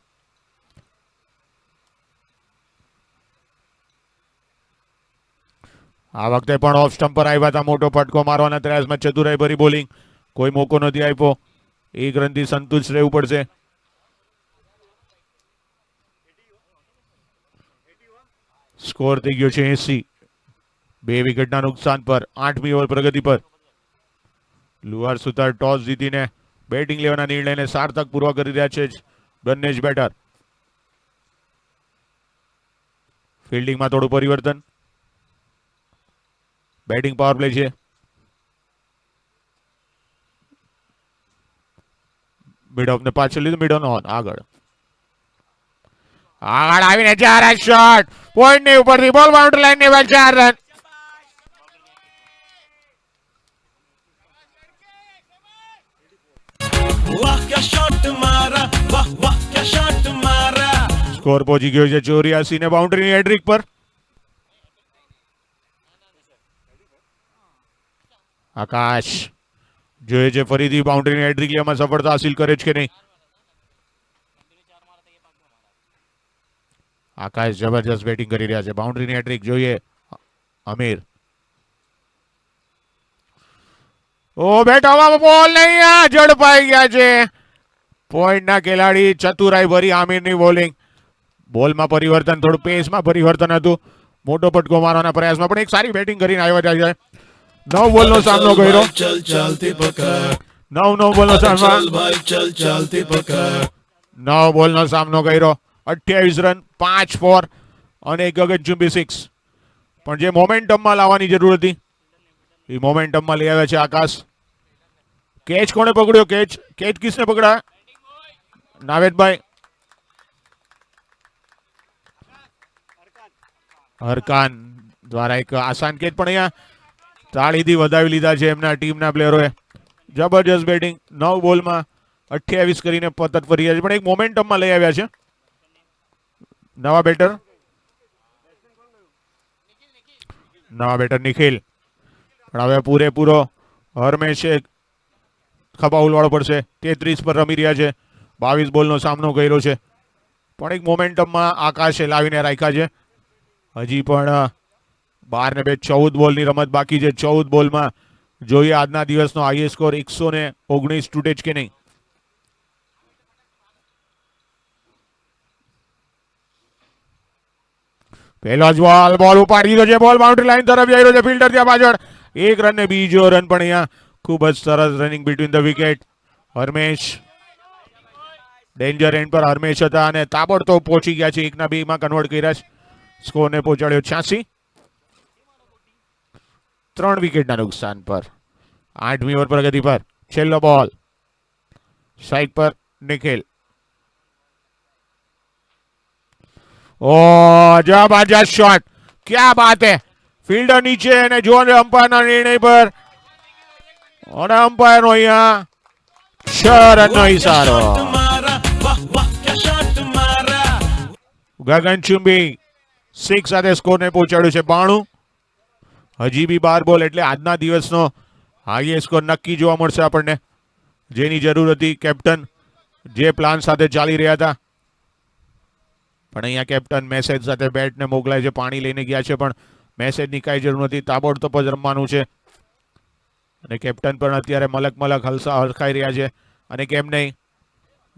આ વખતે પણ ઓફ સ્ટમ્પ પર આવ્યા હતા. મોટો ફટકો મારવાના પ્રયાસમાં ચતુરાઈ ભરી બોલિંગ. કોઈ મોકો નથી આપ્યો. 1 રનથી સંતુષ્ટ રહેવું પડશે. સ્કોર થઈ ગયો છે 80. 2 વિકેટના નુકસાન પર 8મી ઓવર પ્રગતિ પર. લુહાર સુતાર ટોસ જીતીને બેટિંગ લેવાના નિર્ણયને સાર્થક પૂર્વ કરી રહ્યા છે બંને જ બેટર. ફિલ્ડિંગમાં થોડું પરિવર્તન. બેટિંગ પાવર પ્લે છે. મિડ ઓફ ને પાછળ લીધું. મિડ ઓન આગળ આવીને 4 શોટ પોઈન્ટ ની ઉપરથી બોલ બાઉન્ડ્રી લાઈન ની બહાર 4 રન. वाह क्या शॉट मारा वाह वाह क्या शॉट मारा સ્કોર પહોંચી ગયો છે 84 ને બાઉન્ડ્રીની હેડ્રિક પર. આકાશ જોઈએ છે ફરીથી બાઉન્ડ્રીની હેડ્રિક લેવામાં સફળતા હાસિલ કરે છે કે નહીં. આકાશ જબરજસ્ત બેટિંગ કરી રહ્યા છે. બાઉન્ડ્રીની હેડ્રિક જોઈએ અમીર. ઓ બેટ હવામાં બોલ નહીં, આ ઝડપાઈ ગયા છે. પોઈન્ટના ખેલાડી ચતુરાઈ ભરી આમિરની બોલિંગ. બોલમાં પરિવર્તન, થોડું પેસમાં પરિવર્તન હતું. મોટો પટકો મારવાના પ્રયાસમાં પણ એક સારી બેટિંગ કરીને આવ્યા છે. 9 બોલનો સામનો કર્યો. चल चलती पकड़ 9 બોલનો સામનો. चल भाई चल चलती पकड़ 9 બોલનો સામનો કર્યો. 28 રન, 5 4 અને એક ગગનચુંબી 6. પણ જે મોમેન્ટમમાં લાવવાની જરૂર હતી એ મોમેન્ટમમાં લઈ આવ્યા છે આકાશ. કેચ કોણે પકડ્યો? કેચ કિસને પકડા? નાવેદભાઈ. હરકાન દ્વારા એક આસાન કેચ પણ અહીંયા તાળીથી વધાવી લીધા છે એમના ટીમના પ્લેયરોએ. જબરજસ્ત બેટિંગ. 9 બોલમાં 28 કરીને પતત ફરી ગયા છે, પણ એક મોમેન્ટમમાં લઈ આવ્યા છે નવા બેટર નિખિલ. પણ હવે પૂરેપૂરો હરમેશે ખભા ઉલવાડો પડશે. 33 પર રમી રહ્યા છે. 22 બોલનો સામનો કર્યો છે, પણ એક મોમેન્ટમમાં આકાશે લાવીને રાખ્યા છે. હજી પણ 12 ને 2 14 બોલની રમત બાકી છે. 14 બોલમાં જોઈએ આજના દિવસનો હાઈએસ્ટ સ્કોર 119 તૂટે છે કે નહીં. પહેલો જ બોલ ઉપાડી દીધો છે. બોલ બાઉન્ડ્રી લાઈન તરફ જઈ રહ્યો છે. ફિલ્ડર ત્યાં પાછળ 1 રન ને બીજો રન પણ અહીંયા ખૂબ જ સરસ running between the wicket. Harmesh danger and પર હરમેશ હતા અને તાબડતોબ પહોંચી ગયા છે. 1 ના 2 માં કન્વર્ટ કર્યા છે. સ્કોરને પહોંચાડ્યો 86. 3 વિકેટના નુકસાન પર 8મી ઓવર પ્રગતિ પર છેલ્લો બોલ. સાઈડ પર નિખિલ. ઓ જબરજસ્ત શોટ, ક્યા બાત હે. ફિલ્ડર નીચે અને જો અમ્પાયરના નિર્ણય પર અને અમ્પાયરનો અહીંયા 6 રનનો ઈશારો. मारा वाह वाह क्या शॉट मारा ગગનચુંબી 6 સાથે સ્કોરને પહોંચાડ્યો છે 92. હજી બી 12 બોલ એટલે આજના દિવસનો હાઈએસ્ટ સ્કોર નક્કી જોવા મળશે આપણને. જેની જરૂર હતી કેપ્ટન જે પ્લાન સાથે ચાલી રહ્યા હતા, પણ અહીંયા કેપ્ટન મેસેજ સાથે બેટને મોકલાય છે. પાણી લઈને ગયા છે પણ મેસેજની કાંઈ જરૂર નથી. તાબડતોબ જ રમવાનું છે અને કેપ્ટન પણ અત્યારે મલક હલકાઈ રહ્યા છે. અને કેમ નહીં,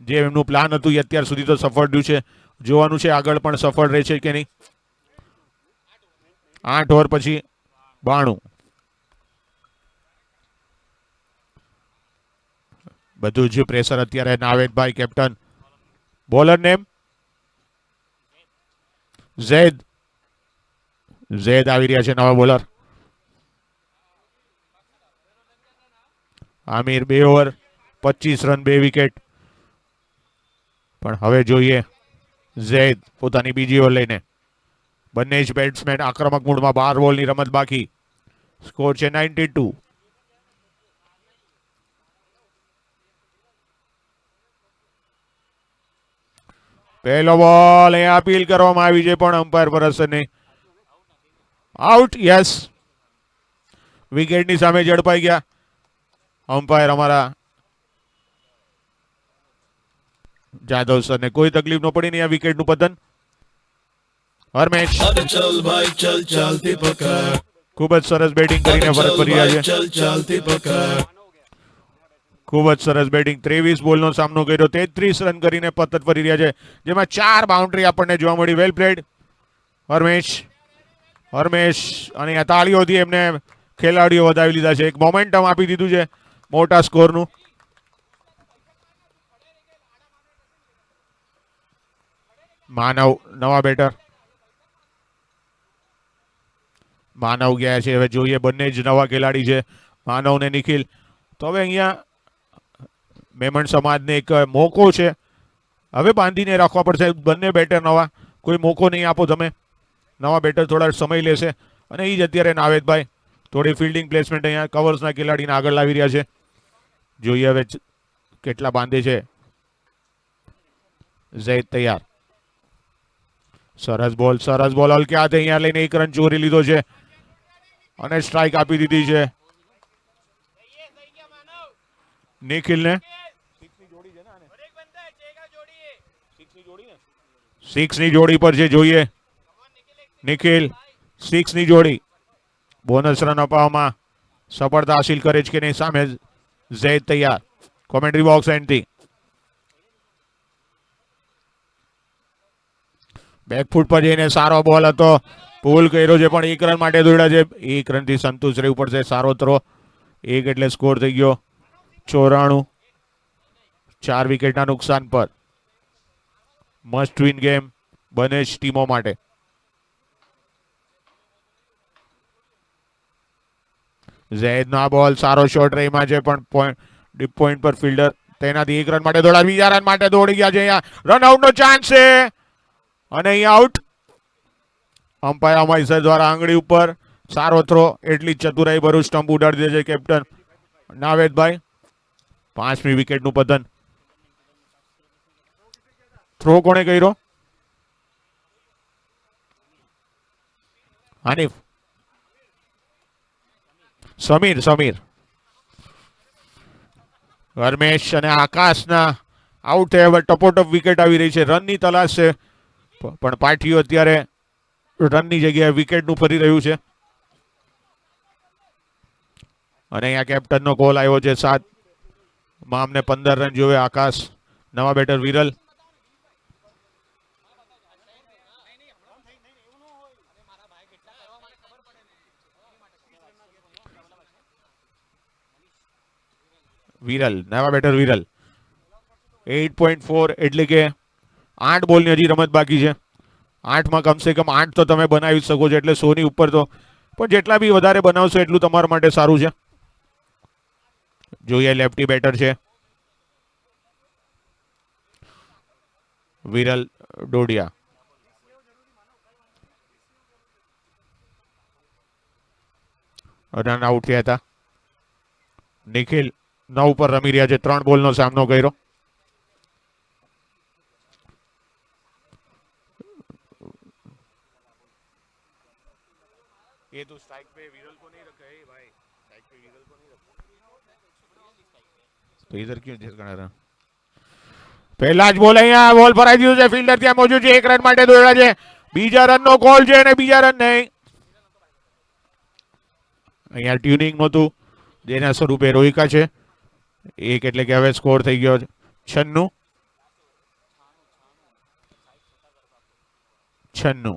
જે એમનું પ્લાન હતું એ અત્યાર સુધી તો સફળ રહ્યું છે. જોવાનું છે આગળ પણ સફળ રહે છે કે નહીં. 8 ઓવર પછી 92. બધું જ પ્રેશર અત્યારે નાવેદભાઈ કેપ્ટન. બોલર નેમ ઝૈદ આવી રહ્યા છે નવા bowler. Aamir 2 over 25 run 2 wicket. પણ હવે જોઈએ ઝૈદ પોતાની બીજી ઓવર લઈને. બંને જ બેટ્સમેન આક્રમક મૂડમાં. 12 બોલની રમત બાકી. સ્કોર છે 92. પહેલો બોલ અહીંયા અપીલ કરવામાં આવી છે પણ અમ્પાયર પર અસર નહીં. આઉટ. યસ, વિકેટની સામે ઝડપાઈ ગયા. અમ્પાયર અમારા જાદવ સરને કોઈ તકલીફ ન પડી નહીં આ વિકેટનું પતન. હરમેશ अरे चल भाई चल चलती पकड़ ખૂબ જ સરસ બેટિંગ કરીને ફરક પડી રહ્યા છે. चल चलती पकड़ ખૂબ જ સરસ બેટિંગ. 23 બોલનો સામનો કર્યો. 33 રન કરીને પતત ફરી રહ્યા છે, જેમાં 4 બાઉન્ડ્રી આપણને જોવા મળી. વેલ પ્લેડ હરમેશ અને આ તાળીઓથી એમને ખેલાડીઓ વધાવી લીધા છે. એક મોમેન્ટમ આપી દીધું છે મોટા સ્કોરનું. માનવ નવા બેટર. માનવ ગયા છે. હવે જોઈએ, બંને જ નવા ખેલાડી છે, માનવ ને નિખિલ. તો હવે અહીંયા મેમણ સમાજને એક મોકો છે. હવે બાંધીને રાખવા પડશે. બંને બેટર નવા, કોઈ મોકો નહીં આપો તમે. નવા બેટર થોડા સમય લેશે અને એ જ અત્યારે નાવેદભાઈ થોડી ફિલ્ડિંગ પ્લેસમેન્ટ અહીંયા કવર્સના ખેલાડીને આગળ લાવી રહ્યા છે. જોઈએ હવે કેટલા બાંધે છે. ઝૈદ તૈયાર. સરસ બોલ હલક્યા અહીંયા લઈને 1 રન ચોરી લીધો છે અને સ્ટ્રાઇક આપી દીધી છે નિખિલને. 6 ની જોડી પર છે, જોઈએ નિખિલ 6 ની જોડી. બોનસ રન અપાવવામાં સફળતા હાસિલ કરે છે કે નહીં. સામે ઝૈદ તૈયાર. Commentary box entry. બેકફૂટ પર જઈને સારો બોલ હતો, પુલ કર્યો છે પણ 1 રન માટે દોડ્યા છે. 1 રનથી સંતુષ્ટ રહેવું પડશે. સારો થ્રો, 1 એટલે સ્કોર થઈ ગયો 94. 4 વિકેટના નુકસાન પર. મસ્ટ વિન ગેમ બંને જ ટીમો માટે. ઝૈદનો આ બોલ સારો શોટ રહીમાં છે પણ ડીપ પોઈન્ટ પર ફિલ્ડર તેનાથી 1 રન માટે દોડા, બીજા રન માટે દોડી ગયા છે. અહીંયા રન આઉટનો ચાન્સ છે અને અહીંયા આઉટ. અમ્પાયર અમયસર દ્વારા આંગળી ઉપર સારો થ્રો, એટલી જ ચતુરાઈ ભરું સ્ટમ્પ ઉડાડી દે છે કેપ્ટન નાવેદભાઈ. 5મી વિકેટનું પતન. થ્રો કોણે કર્યો? હાનિફ. સમીર. હરમેશ અને આકાશના આઉટ થયા. હવે ટપોટપ વિકેટ આવી રહી છે. રનની તલાશ છે પણ પાર્ટીઓ અત્યારે રનની જગ્યાએ વિકેટનું ફરી રહ્યું છે. અને અહીંયા કેપ્ટનનો કોલ આવ્યો છે. 7 માં અમને 15 રન જોવે. આકાશ, નવા બેટર વિરલ. નવા બેટર વિરલ. 8.4 એટલે કે 8 બોલની હજી રમત બાકી છે. 8માં કમસે કમ 8 તો તમે બનાવી શકો છો, એટલે 100 ની ઉપર તો, પણ જેટલા બી વધારે બનાવશો એટલું તમારા માટે સારું છે. જોઈએ લેફ્ટી બેટર છે વિરલ ડોડિયા. રન આઉટ થયા હતા. નિખિલ 9 પર રમી રહ્યા છે. 3 બોલનો સામનો કર્યો. ये तो स्ट्राइक पे विरल को नहीं रखा है भाई, स्ट्राइक पे विरल को नहीं रखा तो इधर क्यों झरकना रहा. પહેલા જ બોલ, અહીંયા બોલ ફરાઈ દીધું છે. ફિલ્ડર ત્યાં મોજૂદ છે. 1 રન માટે દોડ્યા છે. બીજા રનનો કોલ છે અને બીજા રન નહીં. અહીંયા ટ્યુનિંગ નહોતું જેના સ્વરૂપે રોહિકા છે. 1 એટલે કે હવે સ્કોર થઈ ગયો 96.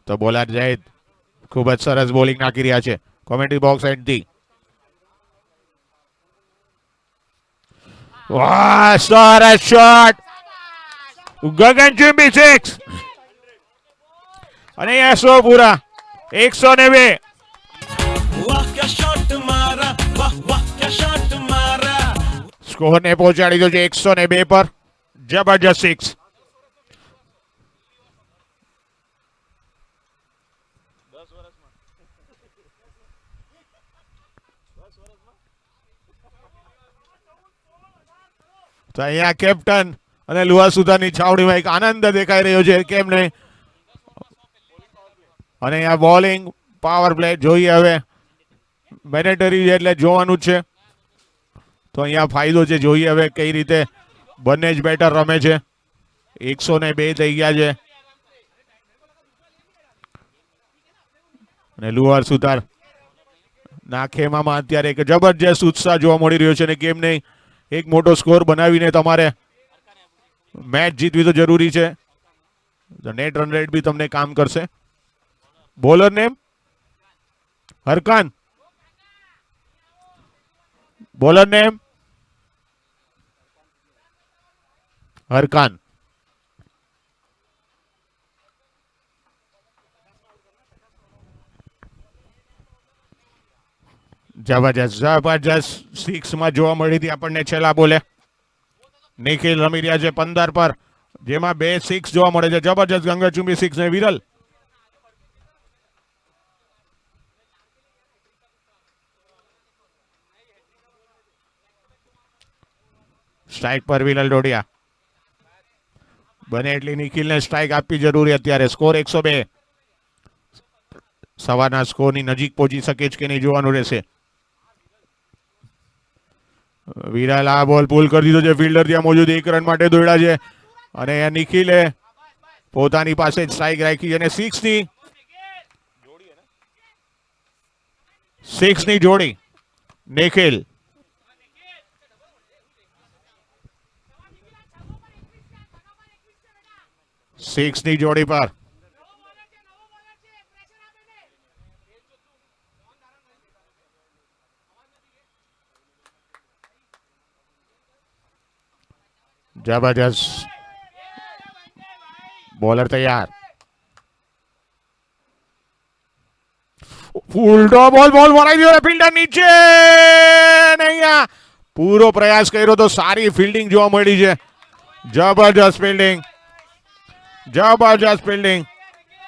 તો બોલર ઝૈદ ખૂબ જ સરસ બોલિંગ નાખી રહ્યા છે. કોમેન્ટ્રી બોક્સ એન્ડથી. વાહ, સરસ શોટ. ગગનચુંબી 6 અને 100 પૂરા. 102. वाह क्या शॉट मारा, वाह वाह क्या शॉट मारा. સ્કોરને પહોંચાડી દો છે 102 પર. જબરજસ્ત 6. તો અહીંયા કેપ્ટન અને લુવા સુધાની છાવણીમાં એક આનંદ દેખાઈ રહ્યો છે, કેમ નહીં. અને અહીંયા બોલિંગ પાવર પ્લે જોઈએ. હવે મેન્ડેટરી છે એટલે જોવાનું જ છે. તો અહીંયા ફાયદો છે. જોઈએ હવે કઈ રીતે બંને જ બેટર રમે છે. 102 થઈ ગયા છે. અને લુવાર સુતાર ના ખેમામાં અત્યારે એક જબરજસ્ત ઉત્સાહ જોવા મળી રહ્યો છે. અને કેમ નહીં, એક મોટો સ્કોર બનાવીને તમારે મેચ જીતવી તો જરૂરી છે. નેટ રન રેટ બી તમને કામ કરશે. Bowler name Harkan. Bowler name Harkan. જબરજસ્ત 6 માં જોવા મળી હતી આપણને છેલ્લા બોલે. નિખિલ રમી રહ્યા છે 15 પર, જેમાં 2 6 જોવા મળે છે. જબરજસ્ત ગંગાચુંબી 6 ને વિરલ. સ્ટ્રાઇક પર વિનલ ડોડિયા. બને એટલી નિખિલને સ્ટ્રાઇક આપવી જરૂરી અત્યારે. સ્કોર 102. સવારના સ્કોરની નજીક પહોંચી શકે છે કે નહીં જોવાનું રહેશે. વિરાલ આ બોલ પુલ કરી દીધો છે. ફિલ્ડર ત્યાં મોજૂદ 1 રન માટે દોડ્યા છે અને નિખિલે પોતાની પાસે સ્ટ્રાઇક રાખી છે અને સિક્સની જોડી. નિખિલ સિક્સની જોડી પર જબરજસ્ત બોલર તૈયાર. ઉલટો બોલ વળાઈ ગયો. ફિલ્ડર નીચે નહીં. પૂરો પ્રયાસ કર્યો તો સારી ફિલ્ડિંગ જોવા મળી છે. જબરજસ્ત ફિલ્ડિંગ. જબરજસ્ત ફિલ્ડિંગ.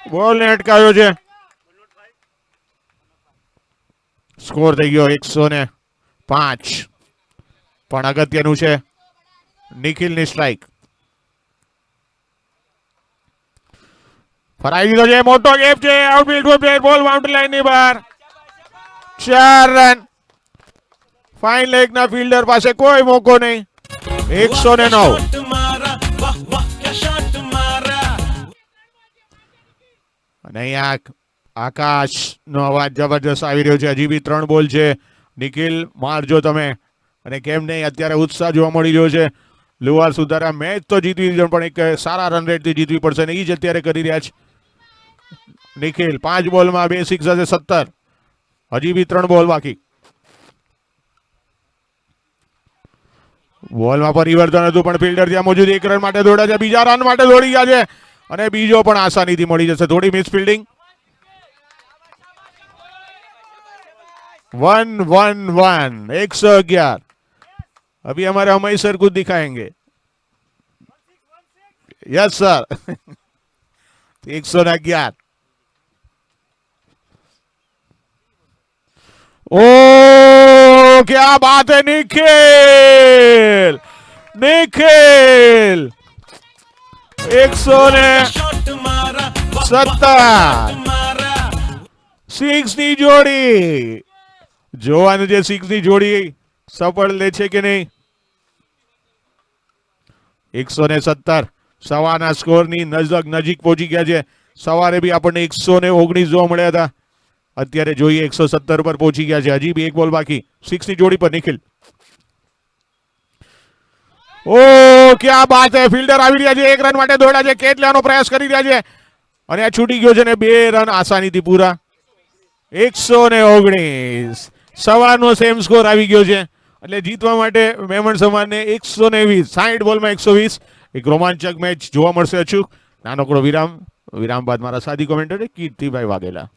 બોલને અટકાવ્યો છે. સ્કોર થઈ ગયો 105. પણ અગત્યનું છે નિખિલની સ્ટ્રાઇક. ફરાઈ દીધો છે. મોટો ગેપ છે. આઉટફીલ્ડ પ્લેયર બોલ બાઉન્ડ્રી લાઈન ની બહાર. 4 રન. ફાઇન લેગના ફિલ્ડર પાસે કોઈ મોકો નહીં. 109. शॉट मारा वाह वाह क्या शॉट मारा અને અહીંયા આકાશનો અવાજ જબરજસ્ત આવી રહ્યો છે. હજી બી 3 બોલ છે. નિખિલ મારજો તમે. અને કેમ નહીં અત્યારે ઉત્સાહ જોવા મળી રહ્યો છે. લુવાર સુધારા મેચ તો જીતવી જ પણ એક સારા રન રેટથી જીતવી પડશે ને એ જ અત્યારે કરી રહ્યા છે નિખિલ. 5 બોલમાં 2 સિક્સ હશે 17. હજી બી 3 બોલ બાકી. બોલમાં પરિવર્તન હતું પણ ફિલ્ડર ત્યાં મોજૂદ 1 રન માટે દોડ્યા છે. બીજા રન માટે દોડી ગયા છે અને બીજો પણ આસાનીથી મળી જશે. થોડી મિસ ફિલ્ડિંગ. 1-1-1 111. अभी हमारे अमय सर कुछ दिखाएंगे. Yes sir. 111. ओ क्या बात है निखिल. निखिल 117. शॉट मारा वाह वाह क्या शॉट मारा 6 ની જોડી. જોવાનું છે 6 ની જોડી સફળ લે છે કે નહીં. 117. સવારના સ્કોરની નજીક પહોંચી ગયા છે. સવારે બી આપણને 119 જોવા મળ્યા હતા. અત્યારે જોઈએ 117 પર પહોંચી ગયા છે. હજી બી 1 બોલ બાકી. 6 ની જોડી પર નિખિલ. ઓ ક્યા બાત હે. ફિલ્ડર આવી રહ્યા છે. 1 રન માટે દોડ્યા છે. કેચ લેવાનો પ્રયાસ કરી રહ્યા છે અને આ છૂટી ગયો છે ને 2 રન આસાનીથી પૂરા. 119. સવારનો સેમ સ્કોર આવી ગયો છે એટલે જીતવા માટે મેમણ સમાનને 120. 60 બોલમાં 120. એક રોમાંચક મેચ જોવા મળશે. અચૂક નાનકડો વિરામ. વિરામ બાદ મારા સાથી કોમેન્ટર કીર્તિભાઈ વાઘેલા.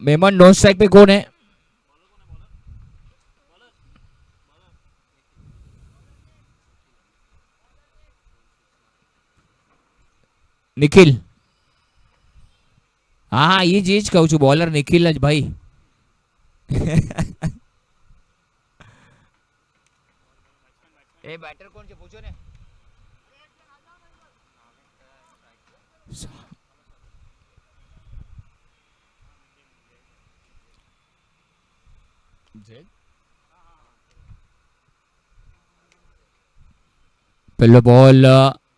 मेमन नॉन स्ट्राइक पे कौन है? निखिल. હા એ જ કહું છું, બોલર નિખિલ જ ભાઈ. એ બેટર કોણ છે પૂછો ને. પેલો બોલ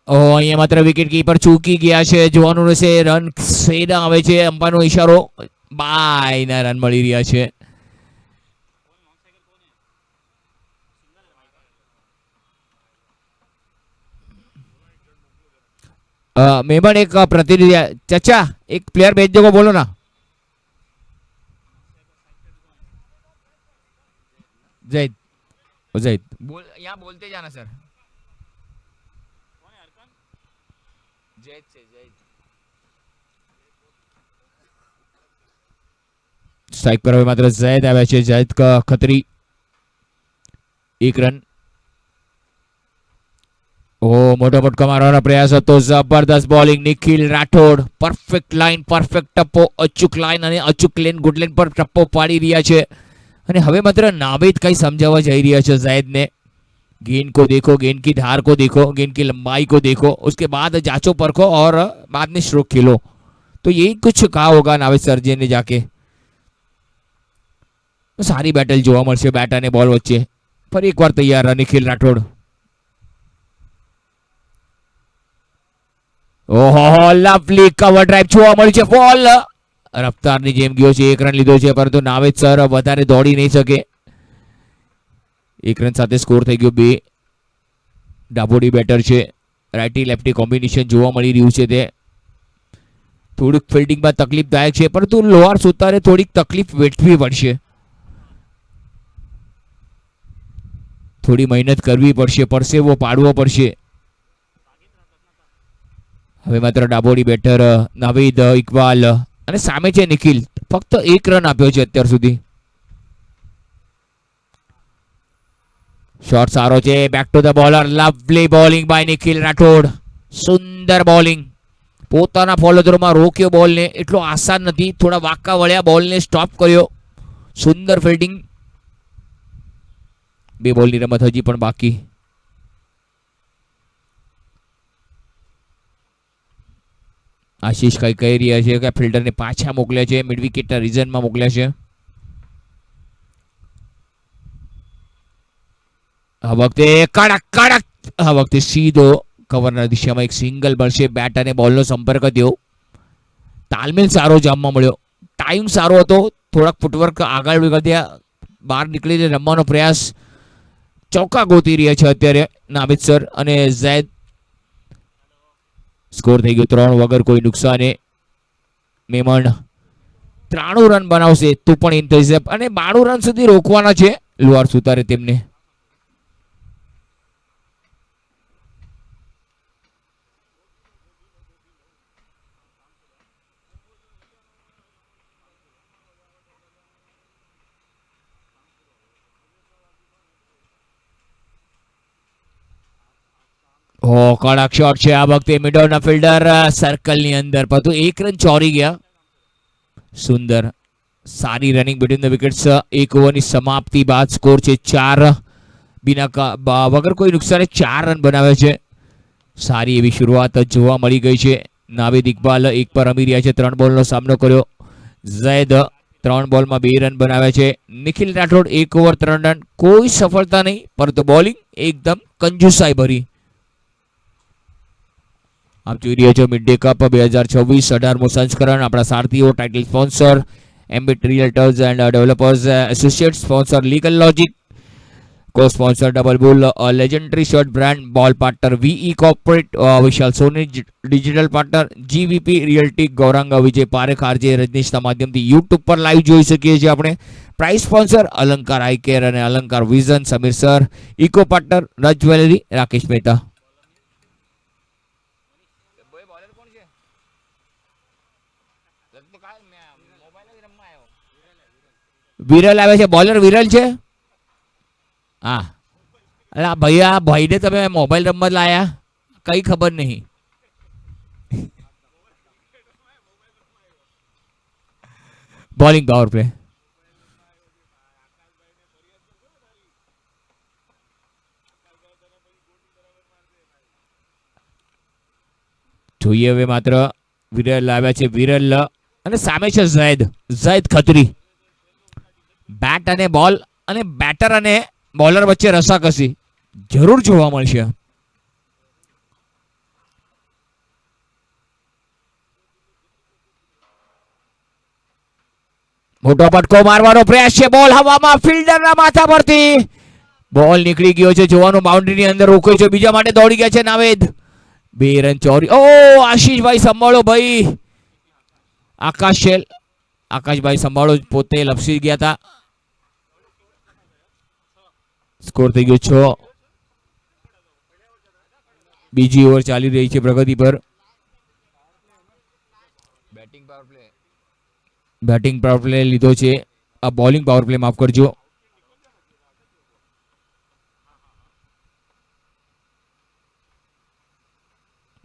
અહીંયા માત્ર વિકેટ કીપર ચૂકી ગયા છે. જોવાનું રહેશે. રન સેના આવે છે. અંપાનો ઈશારો બાય ના રન મળી રહ્યા છે. मेमन एक प्रतिनिधि चचा एक प्लेयर भेज दो बोलो ना. जैद जैद बोल यहाँ बोलते जाना सर. जैद से जैद स्ट्राइक पर હવે માત્ર જૈદ આવ્યા છે. જૈદ કા ખતરી 1 રન. મોટો ફટકો મારવાનો પ્રયાસ હતો. જબરદસ્ત bowling Nikhil Rathod. Perfect line, perfect ટપ્પો, અચૂક લાઈન અને અચૂક લેન, ગુડ લેન પર ટપ્પો પાડી રહ્યા છે. અને હવે માત્ર નાવેદ કઈ સમજાવવા જઈ રહ્યા છે जायद ने. गेंद को देखो, गेंद की धार को देखो, गेंद की लंबाई को देखो, उसके बाद जांचो परखो और बाद में स्ट्रोक खेलो. तो यही कुछ कहा होगा नावेद सरजे ने जाके. સારી બેટલ જોવા મળશે બેટ અને બોલ વચ્ચે. ફરી એકવાર તૈયાર નિખિલ રાઠોડ. ઓહો લવલી કવર ડ્રાઈવ જોવા મળી છે. બોલ રફતારની જેમ ગયો છે. 1 રન લીધો છે પરંતુ નાવેદ સર વધારે દોડી નહીં શકે. 1 રન સાથે સ્કોર થઈ ગયો 2. ડાબોડી બેટર છે. રાઇટી લેફ્ટી કોમ્બિનેશન જોવા મળી રહ્યું છે. તે થોડુંક ફિલ્ડિંગમાં તકલીફદાયક છે પરંતુ લોઅર સુતારે થોડીક તકલીફ વેઠવી પડશે. થોડી મહેનત કરવી પડશે, પરસેવો પાડવો પડશે. હવે માત્ર ડાબોડી બેટર નાવેદ, ઇકબાલ અને સામે છે નિખિલ. ફક્ત 1 રન આપ્યો છે અત્યાર સુધી. શોટ સારો છે. Back to the bowler. Lovely bowling by Nikhil Rathod. સુંદર બોલિંગ. પોતાના ફોલોથ્રુમાં રોક્યો બોલને. એટલો આસાન નથી. થોડા વાંકા વળ્યા, બોલને સ્ટોપ કર્યો. સુંદર ફિલ્ડિંગ. 2 બોલની રમત હજી પણ બાકી. આશીષ કઈ કહી રહ્યા છે કે ફિલ્ડરને પાછા મોકલ્યા છે, મિડ વિકેટના રીઝનમાં મોકલ્યા છે. આ વખતે કડક કડક, આ વખતે સીધો કવરના દિશામાં એક સિંગલ મળશે. બેટ અને બોલનો સંપર્ક થયો. તાલમેલ સારો જામમાં મળ્યો. ટાઈમ સારો હતો. થોડાક ફૂટવર્ક આગળ વધ્યા, બહાર નીકળીને રમવાનો પ્રયાસ. ચોકા ગોતી રહ્યા છે અત્યારે નાવેદ સર અને ઝૈદ. સ્કોર થઈ ગયો 3 વગર કોઈ નુકસાને. મેમન 93 રન બનાવશે તો પણ ઇન થઈ જશે અને 92 રન સુધી રોકવાના છે લોઅર સુતારે તેમને. કડક શોટ છે આ વખતે. મિડલના ફિલ્ડર સર્કલની અંદર પરંતુ 1 રન ચોરી ગયા. સુંદર સારી રનિંગ બિટવીન ધ વિકેટ્સ. 1 ઓવરની સમાપ્તિ બાદ સ્કોર છે 4. વગર કોઈ નુકસાને 4 રન બનાવે છે. સારી એવી શરૂઆત જોવા મળી ગઈ છે. નાવેદ, ઇકબાલ 1 પર રમી રહ્યા છે. 3 બોલનો સામનો કર્યો. ઝૈદ 3 બોલમાં 2 રન બનાવે છે. Nikhil Rathod 1 over 3 run. કોઈ સફળતા નહીં પરંતુ બોલિંગ એકદમ કંજુસાઈ ભરી. આપ જોઈ રહ્યા છો મિડ ડે કપ 2026 18મો સંસ્કરણ. આપણા સારથીઓ, title sponsor Ambit realtors and developers associate, sponsor legal logic, co sponsor double bull, legendary shirt brand, ball partner VE corporate, Vishal Soni digital partner, GVP realty, Gaurang Vijay Parekh, RJ રજનીશના માધ્યમથી યુટ્યુબ પર લાઈવ જોઈ શકીએ છીએ આપણે. પ્રાઇસ સ્પોન્સર અલંકાર આઈ કેર અને Alankar vision, Samir sir, eco partner Raj jewellery, Rakesh Mehta. Viral આવે છે, બોલર વિરલ છે. હા, અરે આ ભાઈ, આ ભાઈને તમે મોબાઈલ રમવા લાયા, કઈ ખબર નહીં. Bowling power play. જોઈએ હવે માત્ર વિરલ આવ્યા છે, વિરલ અને સામે છે ઝૈદ, ઝૈદ ખત્રી. બેટ અને બોલ અને બેટર અને બોલર વચ્ચે રસાકસી જરૂર જોવા મળશે. મોટો પટકો મારવાનો પ્રયાસ છે, બોલ હવામાં, ફિલ્ડરના માથા પરથી બોલ નીકળી ગયો છે. જોવાનું બાઉન્ડ્રીની અંદર રોક્યો છે, બીજા માટે દોડી ગયા છે નાવેદ. 2 રન ચોરી. ઓ આશીષભાઈ સંભાળો ભાઈ. આકાશભાઈ સંભાળો, પોતે લપસી ગયા હતા. સ્કોર થઈ ગયો 6. બીજી ઓવર ચાલી રહી છે પ્રગતિ પર. બેટિંગ પાવર પ્લે લીધો છે, આ બોલિંગ પાવર પ્લે માફ કરજો.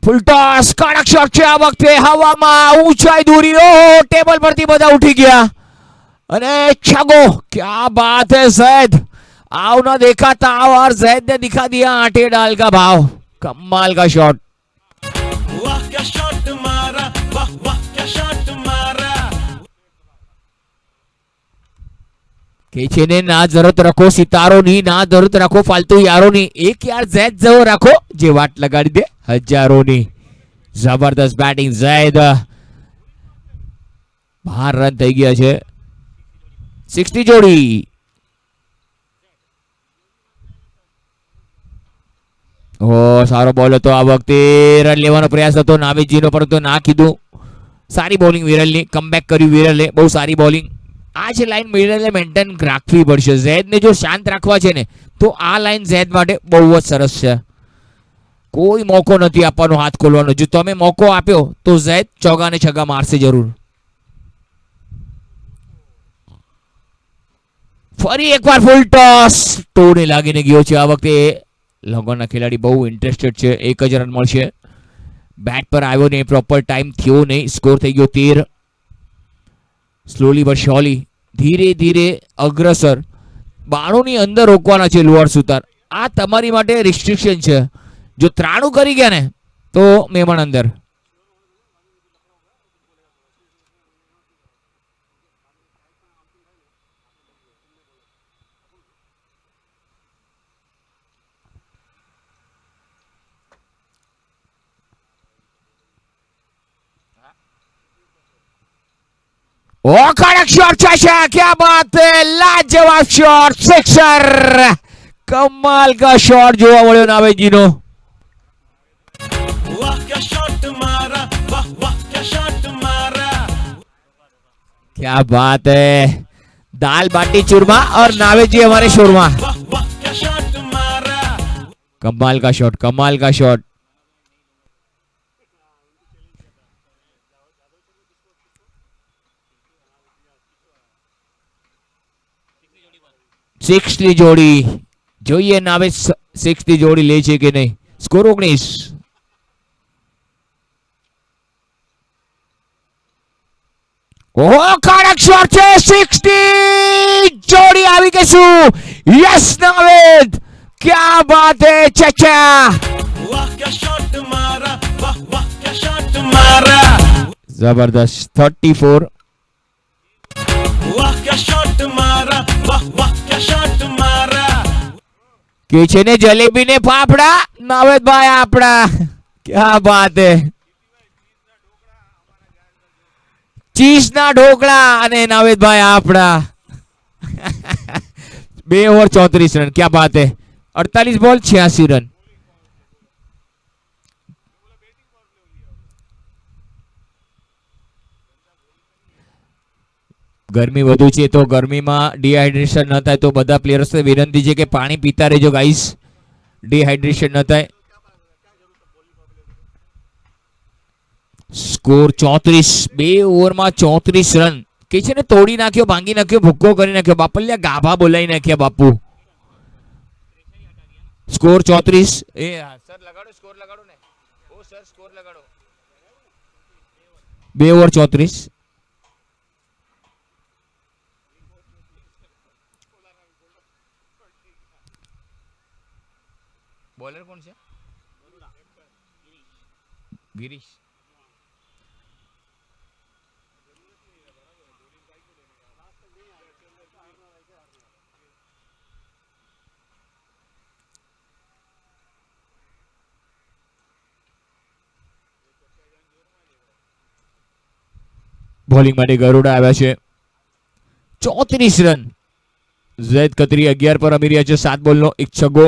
ફૂલ ટોસ, કડક શોટ છે આ વખતે, હવામાં, ઊંચાઈ દૂરી. ઓહો, ટેબલ પરથી બધા ઉઠી ગયા અને છગો. ક્યા બાત હે ઝૈદ, આવ ના देखा था और जैद ने दिखा दिया आटे डाल का भाव. कमाल का शॉट. वाह क्या शॉट मारा, वाह वाह क्या शॉट मारा. કે છે ને, ના જરૂરત રાખો સિતારોની, ના જરૂરત રાખો ફાલતુ યારોની, એક યાર ઝૈદ જેવો રાખો જે વાટ લગાડી દે હજારોની. જબરદસ્ત બેટિંગ ઝૈદ. 12 રન થઈ ગયા છે. 60 જોડી. ઓ સારો બોલ હતો આ વખતે, રન લેવાનો પ્રયાસ હતો નાવીદજીનો, પરંતુ ના કીધું. સારી બોલિંગ વિરલની, કમબેક કર્યું વિરલે, બહુ સારી બોલિંગ. આ છે લાઈન વિરલે મેન્ટેન રાખવી પડશે. ઝૈદને જો શાંત રાખવા છે ને, તો આ લાઈન ઝૈદ માટે બહુ જ સરસ છે. કોઈ મોકો નથી આપવાનો હાથ ખોલવાનો. જો તમે મોકો આપ્યો તો ઝૈદ ચોગા ને છગ્ગા મારશે જરૂર. ફરી એકવાર ફૂલ ટોસ, ટોને લાગીને ગયો છે આ વખતે. લગનના ખેલાડી બહુ ઇન્ટરેસ્ટેડ છે. 1 જ રન મળશે. બેટ પર આવ્યો નહીં, પ્રોપર ટાઈમ થયો નહીં. સ્કોર થઈ ગયો 13. સ્લોલી બટ શ્યોરલી, ધીરે ધીરે અગ્રસર. 92 ની અંદર રોકવાના છે લોઅર સુતાર. આ તમારી માટે રિસ્ટ્રિક્શન છે. જો 93 કરી ગયા ને તો મહેમાન અંદર. ઓ કડક શોટ છે, क्या बात है, लाजवाब शॉट, सिक्सर. कमाल का शॉट જોવા મળ્યો નાવેદજીનો. वाह क्या शॉट मारा, वाह वाह क्या शॉट मारा. क्या बात है, दाल बाटी चूरमा और नावेदजी हमारे शोरमा. वाह वाह क्या शॉट मारा. कमाल का शॉट, कमाल का शॉट. સિક્સની જોડી જોઈએ, નાવેદ 6ની જોડી લે છે કે નહીં. સ્કોર 19. ઓહો કડક શોટ છે, 60 જોડી આવી ગઈ શું. યસ નાવેદ, क्या बात है चचा. वाह क्या शॉट मारा, वाह वाह क्या शॉट मारा. जबरदस्त. 34. वाह क्या शॉट मारा, वाह वाह क्या शॉट मारा. કે છે ને જલેબી ને ફાફડા, નાવેદભાઈ આપડા. क्या बात है. ચીઝ ના ઢોકળા અને નાવેદભાઈ આપડા. 2 ઓવર 34 રન. क्या बात है. 48 બોલ 86 રન. ગરમી વધુ છે તો ગરમીમાં ડિહાઇડ્રેશન ન થાય તો બધા પ્લેયર્સને વિનંતી છે કે પાણી પીતા રહેજો ગાઈસ, ડિહાઇડ્રેશન ન થાય. સ્કોર 34. 2 ઓવરમાં 34 રન. કે છે ને તોડી નાખ્યો, ભાંગી નાખ્યો, ભૂક્કો કરી નાખ્યો. બાપલિયા ગાભા બોલાવી નાખ્યા બાપુ. સ્કોર 34. સર લગાડો, સ્કોર લગાડો ને. ઓ સર સ્કોર લગાડો. 2 ઓવર 34. બોલર કોણ છે? ગિરીશ. બોલિંગ માટે ગરુડા આવ્યા છે. 34 રન. ઝૈદ કતરી 11 પર રમી રહ્યા છે. 7 બોલનો 1 છગ્ગો.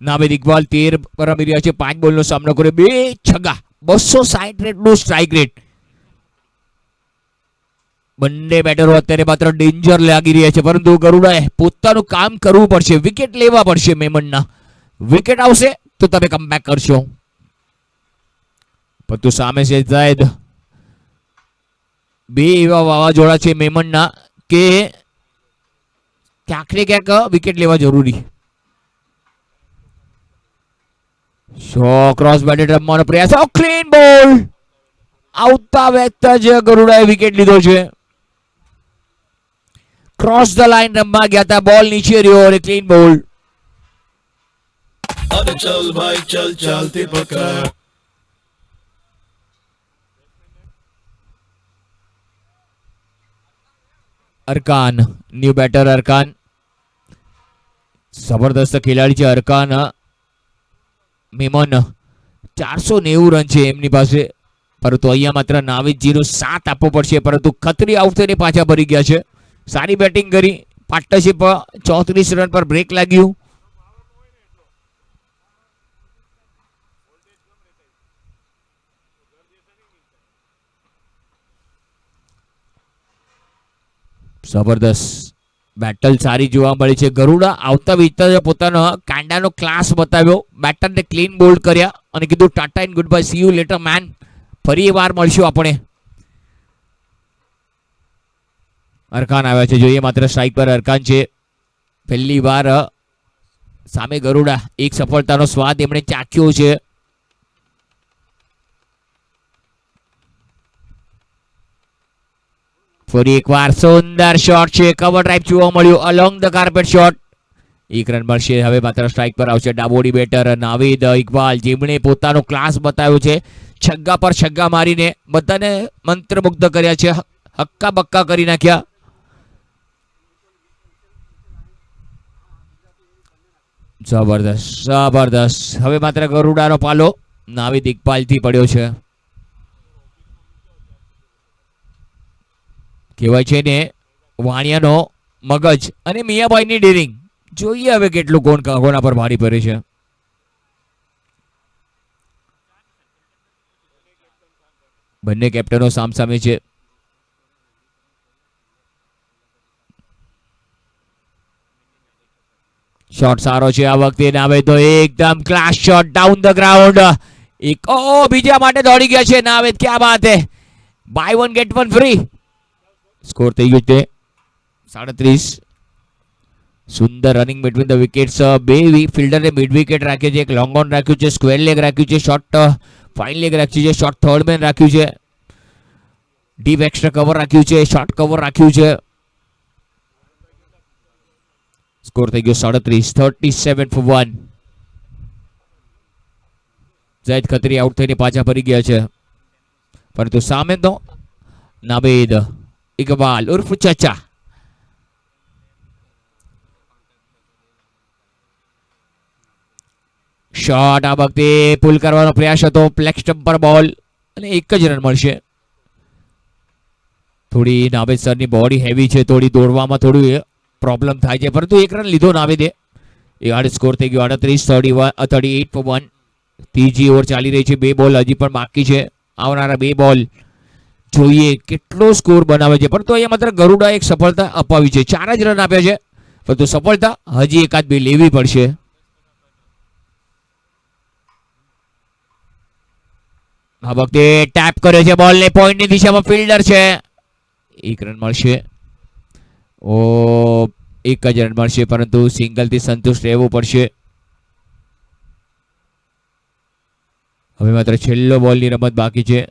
નાવેદ ઇકબાલ 13 પર રમી રહ્યા છે. 5 બોલનો સામનો કર્યો. 2 છગ્ગા. 260 રેટનું સ્ટ્રાઇક રેટ. બંને બેટરો અત્યારે માત્ર ડેન્જર લાગી રહ્યા છે, પરંતુ ગરુડાએ પોતાનું કામ કરવું પડશે. વિકેટ લેવા પડશે મેમનના. વિકેટ આવશે તો તમે કમબેક કરશો. પરંતુ સામે છે ઝૈદ. 2 એવા વાવાઝોડા છે મેમનના કે ક્યાંક ને ક્યાંક વિકેટ લેવા જરૂરી. ક્રોસ બેટેડ રમવાનો પ્રયાસ. ક્લીન બોલ. આવતા વેચતા જ ગરુડાએ વિકેટ લીધો છે. ક્રોસ ધ લાઈન રમવા ગયા હતા, બોલ નીચે રહ્યો અને ક્લીન બોલ. अरे चल भाई चल चलते पकड़ અરકાન, ન્યુ બેટર અરકાન. જબરદસ્ત ખેલાડી છે અરકાન. મેમન 490 રન છે એમની પાસે, પરંતુ અહીંયા માત્ર નાવિદજીનો 7 આપવો પડશે. પરંતુ ખત્રી આઉટ થઈને પાછા ભરી ગયા છે. સારી બેટિંગ કરી. પાર્ટનરશિપ 34 રન પર બ્રેક લાગ્યું. જબરદસ્ત બેટલ સારી જોવા મળી છે. ગરુડા આવતા વીતતા પોતાનો કાંડાનો ક્લાસ બતાવ્યો. બેટરને ક્લીન બોલ્ડ કર્યા અને કીધું tata and goodbye, see you later man. ફરી વાર મળશું આપણે. અરકાન આવ્યા છે. જોઈએ માત્ર સ્ટ્રાઇક પર અરકાન છે. પહેલી વાર સામે ગરુડા. એક સફળતાનો સ્વાદ એમણે ચાખ્યો છે. ફરી એકવાર સુંદર શોટ છે. કવર ડ્રાઈવ જોવા મળ્યું. Along the carpet shot. 1 run મળશે. હવે માત્ર સ્ટ્રાઇક પર આવશે ડાબોડી બેટર નાવિદ ઇકબાલ, જેમણે પોતાનો ક્લાસ બતાવ્યો છે. છગ્ગા પર છગ્ગા મારીને બધાને મંત્રમુગ્ધ કર્યા છે. હક્કા બક્કા કરી નાખ્યા. જબરદસ્ત જબરદસ્ત. હવે માત્ર ગરુડાનો પાલો નાવિદ ઇકબાલથી પડ્યો છે. કહેવાય છે ને વાણિયાનો મગજ અને મિયાભાઈની ડેરિંગ. જોઈએ હવે કેટલું કોણ કોના પર ભારી પડે છે. બંને કેપ્ટનો સામસામે છે. શોટ સારો છે આ વખતે. નાવે તો એકદમ class shot down the ground. એક બીજા માટે દોડી ગયા છે નાવેદ. ક્યાં બાત હે. By 1 gate 1 free. સ્કોર થઈ ગયો છે 37. સુંદર રનિંગ બિટવીન ધ વિકેટ્સ. 2 ફિલ્ડરે મિડ વિકેટ રાખ્યો છે. એક લોંગ ઓન રાખ્યું છે. સ્ક્વેર લેગ રાખ્યું છે. શોર્ટ ફાઇન લેગ રાખ્યું છે. શોર્ટ થર્ડ મેન રાખ્યું છે. ડીપ એક્સ્ટ્રા કવર રાખ્યું છે. શોર્ટ કવર રાખ્યું છે. સ્કોર થઈ ગયો 37. 37 for 1. ઝૈદ ખત્રી આઉટ થઈને પાછા ફરી ગયા છે, પરંતુ સામે તો નાબેદ ઇકબાલ ઉર્ફ ચાચા. શોટ આ વખતે પુલ કરવાનો પ્રયાસ હતો. પ્લેક સ્ટમ્પ પર બોલ અને 1 જ રન મળશે. થોડી નાવેદ સરની બોડી હેવી છે, થોડી દોડવામાં થોડું પ્રોબ્લેમ થાય છે, પરંતુ 1 રન લીધો નાવેદે. એ આડ સ્કોર થઈ ગયો 38 for 1. ત્રીજી ઓવર ચાલી રહી છે. 2 બોલ હજી પણ બાકી છે. આવનારા 2 બોલ જોઈએ કેટલો સ્કોર બનાવે છે, પરંતુ અહીંયા માત્ર ગરુડા એક સફળતા અપાવી છે. 4 જ રન આપ્યા છે, પરંતુ સફળતા હજી 1-2 લેવી પડશે. આ વખતે ટેપ કર્યો છે બોલ ને પોઈન્ટની દિશામાં ફિલ્ડર છે. 1 રન મળશે. એક જ રન મળશે પરંતુ સિંગલથી સંતુષ્ટ રહેવું પડશે. હવે માત્ર છેલ્લો બોલની રમત બાકી છે.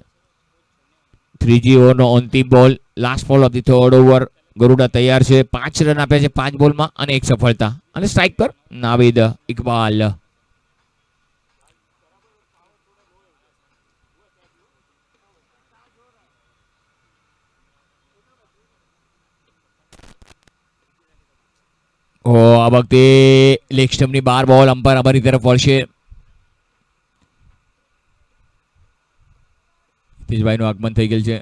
3G ઓવરનો અંતિમ બોલ, લાસ્ટ બોલ of the third over. Garuda તૈયાર છે. 5 રન આપ્યા છે 5 બોલમાં અને 1 સફળતા. અને સ્ટ્રાઇક પર નાવિદ ઇકબાલ. આ વખતે લેગ સ્ટમ્પની બહાર બોલ અમ્પાયર અમારી તરફ વળશે. હિતેશભાઈનું આગમન થઈ ગયેલ છે.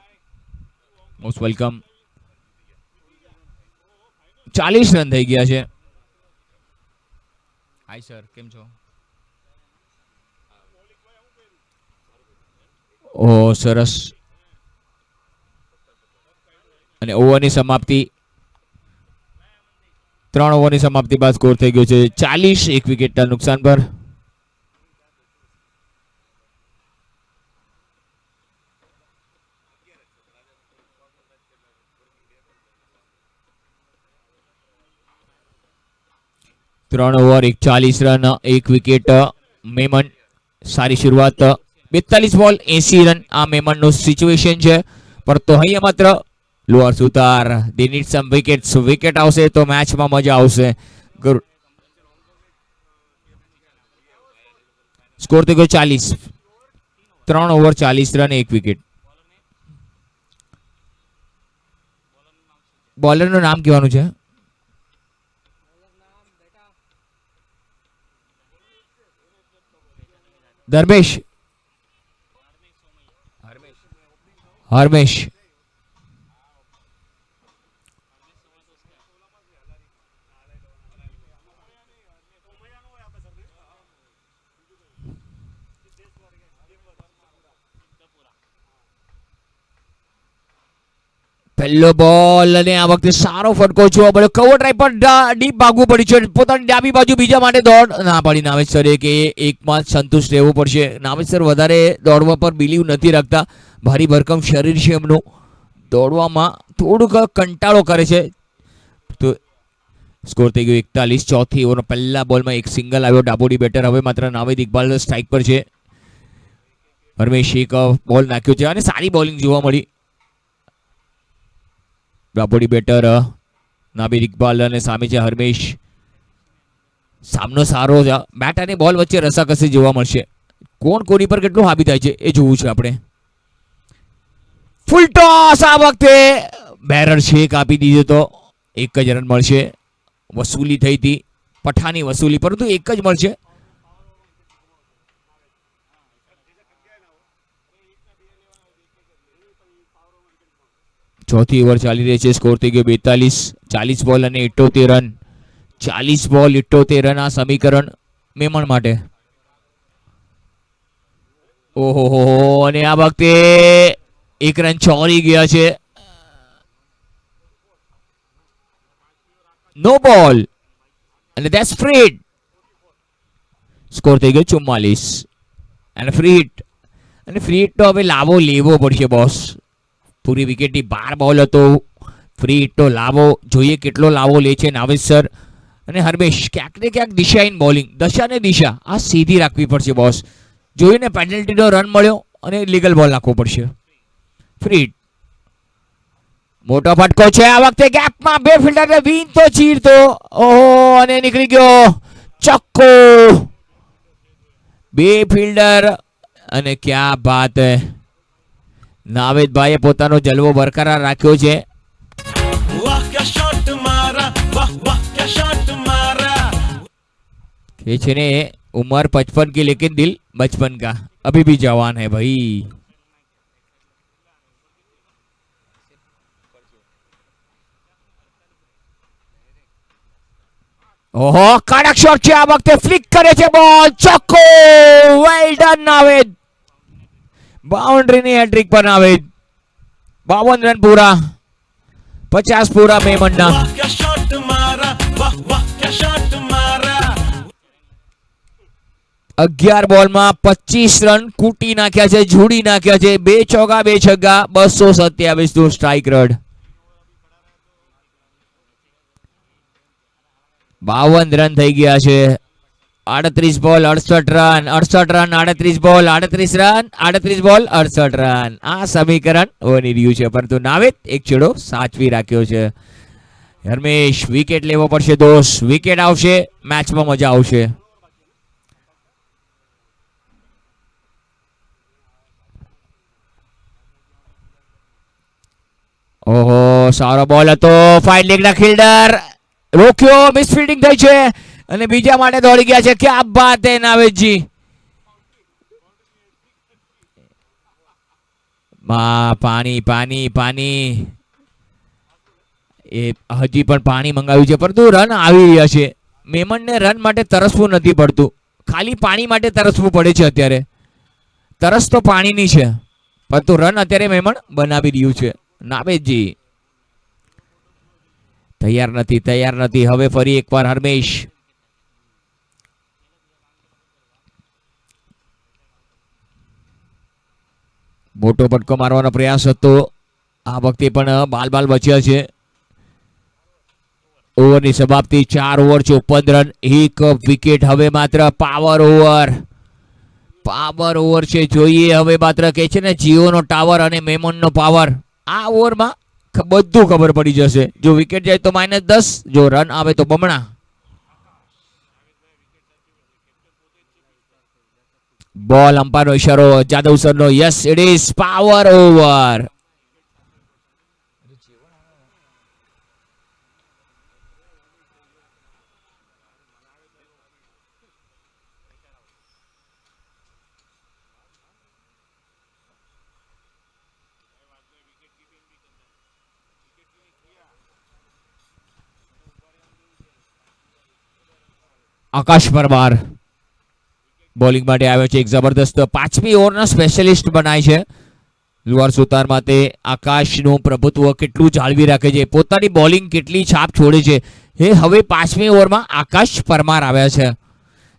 Most welcome. 40 રન થઈ ગયા છે. હાય સર, કેમ છો? સરસ. અને ઓવરની સમાપ્તિ 3 ઓવરની સમાપ્તિ બાદ સ્કોર થઈ ગયો છે 40, 1 વિકેટના નુકસાન પર. ત્રણ ઓવર 41 રન 1 વિકેટ. મેમન સારી શરૂઆત. 42 બોલ 80 રન આ મેમનનું સિચ્યુએશન છે. પર તો અહીંયા માત્ર lower Sutar. They need some wickets. Wicket આવશે તો મેચમાં મજા આવશે. સ્કોર થઈ ગયો 40. 3 ઓવર 40 રન 1 વિકેટ. બોલરનું નામ કહેવાનું છે. ધર્મેશ. હરમેશ. પહેલો બોલ અને આ વખતે સારો ફટકો જોવા મળ્યો. કવર ડ્રાઈવ પર ડીપ ભાગવું પડ્યું છે. પોતાની ડાબી બાજુ બીજા માટે દોડ ના પડી નાવેદ સરે કે એકમાં જ સંતુષ્ટ રહેવું પડશે. નાવેદ સર વધારે દોડવા પર બિલીવ નથી રાખતા. ભારી ભરકમ શરીર છે એમનું. દોડવામાં થોડુંક કંટાળો કરે છે. તો સ્કોર થઈ ગયો 41. ચોથી ઓવરના પહેલા બોલમાં એક સિંગલ આવ્યો. ડાબોડી બેટર. હવે માત્ર નાવેદ ઇકબાલ સ્ટ્રાઇક પર છે. હરમેશ એક બોલ નાખ્યો છે અને સારી બોલિંગ જોવા મળી. ડાબોડી બેટર નાબિર ઇકબાલ અને સામે છે હરમેશ. સામનો સારો છે. બેટ અને બોલ વચ્ચે રસાકસી જોવા મળશે. કોણ કોની પર કેટલું હાવી થાય છે એ જોવું છે આપણે. ફૂલ ટોસ આ વખતે બેરર શેક આપી દીધો તો 1 જ રન મળશે. વસૂલી થઈ હતી પઠાની વસૂલી, પરંતુ 1 જ મળશે. ચોથી ઓવર ચાલી રહી છે. સ્કોર થઈ ગયો 42. 40 બોલ અને 78 રન. 40 બોલ 78 રન આ સમીકરણ મેમણ માટે. ઓહો, અને આ વખતે 1 રન ચોરી ગયા છે. નો બોલ અને ધેટ્સ ફ્રી હિટ. સ્કોર થઈ ગયો 44 અને ફ્રી હિટ. અને ફ્રી હિટ તો હવે લાવો લેવો પડશે બોસ. પૂરી વિકેટની 12 બોલ હતો. ફ્રી હિટ તો લાવો જોઈએ. કેટલો લાવો લે છે નાવેદ સર અને હરમેશ. ક્યાંક ને ક્યાંક દિશાહીન બોલિંગ. દશા ને દિશા આ સીધી રાખવી પડશે બોસ. જોઈને પેનલ્ટીનો રન મળ્યો અને લીગલ બોલ નાખવો પડશે. Free hit. મોટો ફટકો છે આ વખતે. ગેપમાં 2 ફિલ્ડરને વીન તો ચીરતો. ઓહો, અને નીકળી ગયો ચોક્કો. 2 ફિલ્ડર અને ક્યાં બાત હે. નાવેદભાઈએ પોતાનો જલવો બરકરાર રાખ્યો છે. वाह क्या शॉट मारा, वाह वाह क्या शॉट मारा. ये छे ने उम्र 55 की लेकिन दिल बचपन का अभी भी जवान है भाई. ઓહો, કડક શોટ છે આ વખતે. ફ્લિક કરે છે બોલ. ચોક્કો. Well done Naved. બાઉન્ડ્રીની હેટ્રિક પર નાવેદ. 52 રન પૂરા. 50 પૂરા મેમનના. वाह क्या शॉट मारा, वाह वाह क्या शॉट मारा. 11 બોલમાં 25 રન કૂટી નાખ્યા છે, જોડી નાખ્યા છે. 2 ચોકા 2 છગ્ગા, 227 નું સ્ટ્રાઇક રેટ. 52 રન થઈ ગયા છે. 38 બોલ 68 રન, 68 રન 38 બોલ 38 રન, 38 બોલ 68 રન. આ સમીકરણ બની રહ્યું છે, પરંતુ નાવેદ એક છેડો સાચવી રાખ્યો છે. હરમેશ વિકેટ લેવો પડશે દોસ્ત, વિકેટ આવશે, મેચમાં મજા આવશે. ઓહો, સારો બોલ હતો. ફાઇન લેગના ફિલ્ડર રોક્યો, મિસફિલ્ડિંગ થઈ છે અને બીજા માટે દોડી ગયા છે. ક્યાં બાત હે નાવેદજી. પાણી પાણી પાણી, એ હજી પણ પાણી મંગાવ્યું છે, પરંતુ રન આવી રહ્યા છે. મેમનને રન માટે તરસવું નથી પડતું, ખાલી પાણી માટે તરસવું પડે છે. અત્યારે તરસ તો પાણીની છે, પરંતુ રન અત્યારે મેમન બનાવી રહ્યું છે. નાવેદજી તૈયાર નથી, તૈયાર નથી. હવે ફરી એકવાર હરમેશ. મોટો પટકો મારવાનો પ્રયાસ હતો, આ વખતે પણ બાલ બાલ બચ્યા છે. ઓવરની સમાપ્તિ 4 ઓવર 54 રન, 1 વિકેટ. હવે માત્ર પાવર ઓવર, પાવર ઓવર છે. જોઈએ હવે માત્ર કે છે ને જીઓનો ટાવર અને મેમનનો પાવર. આ ઓવરમાં બધું ખબર પડી જશે. જો વિકેટ જાય તો -10, જો રન આવે તો બમણા. બોલ અમ્પાયરનો ઇશારો જાદવ સરનો. Yes it is power over. Akash Parmar bowling માટે આવ્યો છે. એક જબરદસ્ત 5મી ઓવરના સ્પેશિયાલિસ્ટ બનાય છે. લુઆર સુતાર માટે આકાશનું પ્રભુત્વ કેટલું જાળવી રાખે છે, પોતાની બોલિંગ કેટલી છાપ છોડે છે. હવે 5મી ઓવરમાં આકાશ પરમાર આવ્યા છે.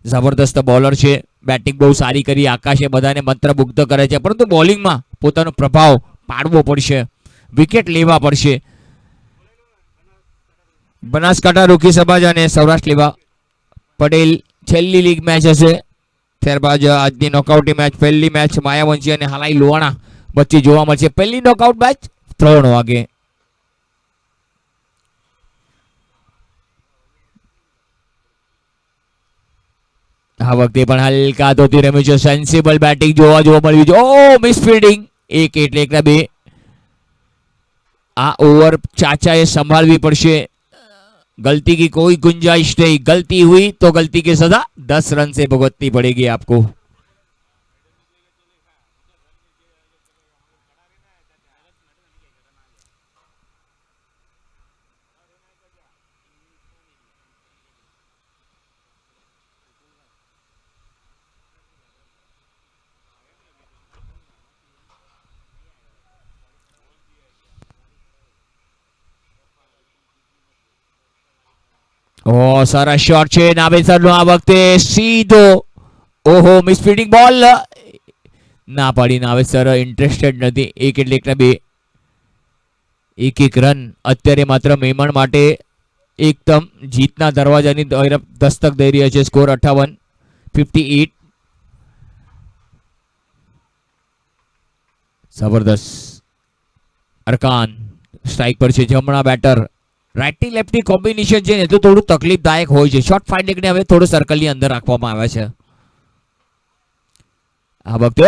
જબરદસ્ત બોલર છે, બેટિંગ બહુ સારી કરી. આકાશે બધાને મંત્રમુગ્ધ કરે છે, પરંતુ બોલિંગમાં પોતાનો પ્રભાવ પાડવો પડશે, વિકેટ લેવા પડશે. બનાસકાંઠા રોકી સમાજ અને સૌરાષ્ટ્ર લેવા પટેલ છેલ્લી લીગ મેચ હશે. ત્યારબાદ આજની નોકઆઉટની મેચ, પહેલી મેચ માયાવંશી અને હાલાઈ લોહાણા વચ્ચે જોવા મળશે. પહેલી નોકઆઉટ મેચ 3 વાગે. આ વખતે પણ હલકા ધોતી રમ્યું છે. સેન્સિબલ બેટિંગ જોવા મળ્યું છે. ઓ મિસફિલ્ડિંગ. 1 એટલે 2. આ ઓવર ચાચાએ સંભાળવી પડશે. गलती की कोई गुंजाइश नहीं, गलती हुई तो गलती की सजा 10 रन से भुगतनी पड़ेगी आपको. સરસ શોટ છે નાવેદ સરનો આ વખતે સીધો. ઓહો, મિસફિલ્ડિંગ બોલ ના પાડી નાવેદ સર, ઇન્ટરેસ્ટેડ નથી. 1 એટલે 2. 1 રન અત્યારે માત્ર મેમણ માટે એકદમ જીતના દરવાજાની તરફ દસ્તક દઈ રહ્યા છે. સ્કોર 58. જબરદસ્ત. અરકાન સ્ટ્રાઇક પર છે. જમણા બેટર. રાઇટની લેફ્ટની કોમ્બિનેશન છે ને તો થોડું તકલીફદાયક હોય છે. શોર્ટ ફાઇન્ડિંગને હવે થોડું સર્કલની અંદર રાખવામાં આવે છે. આ વખતે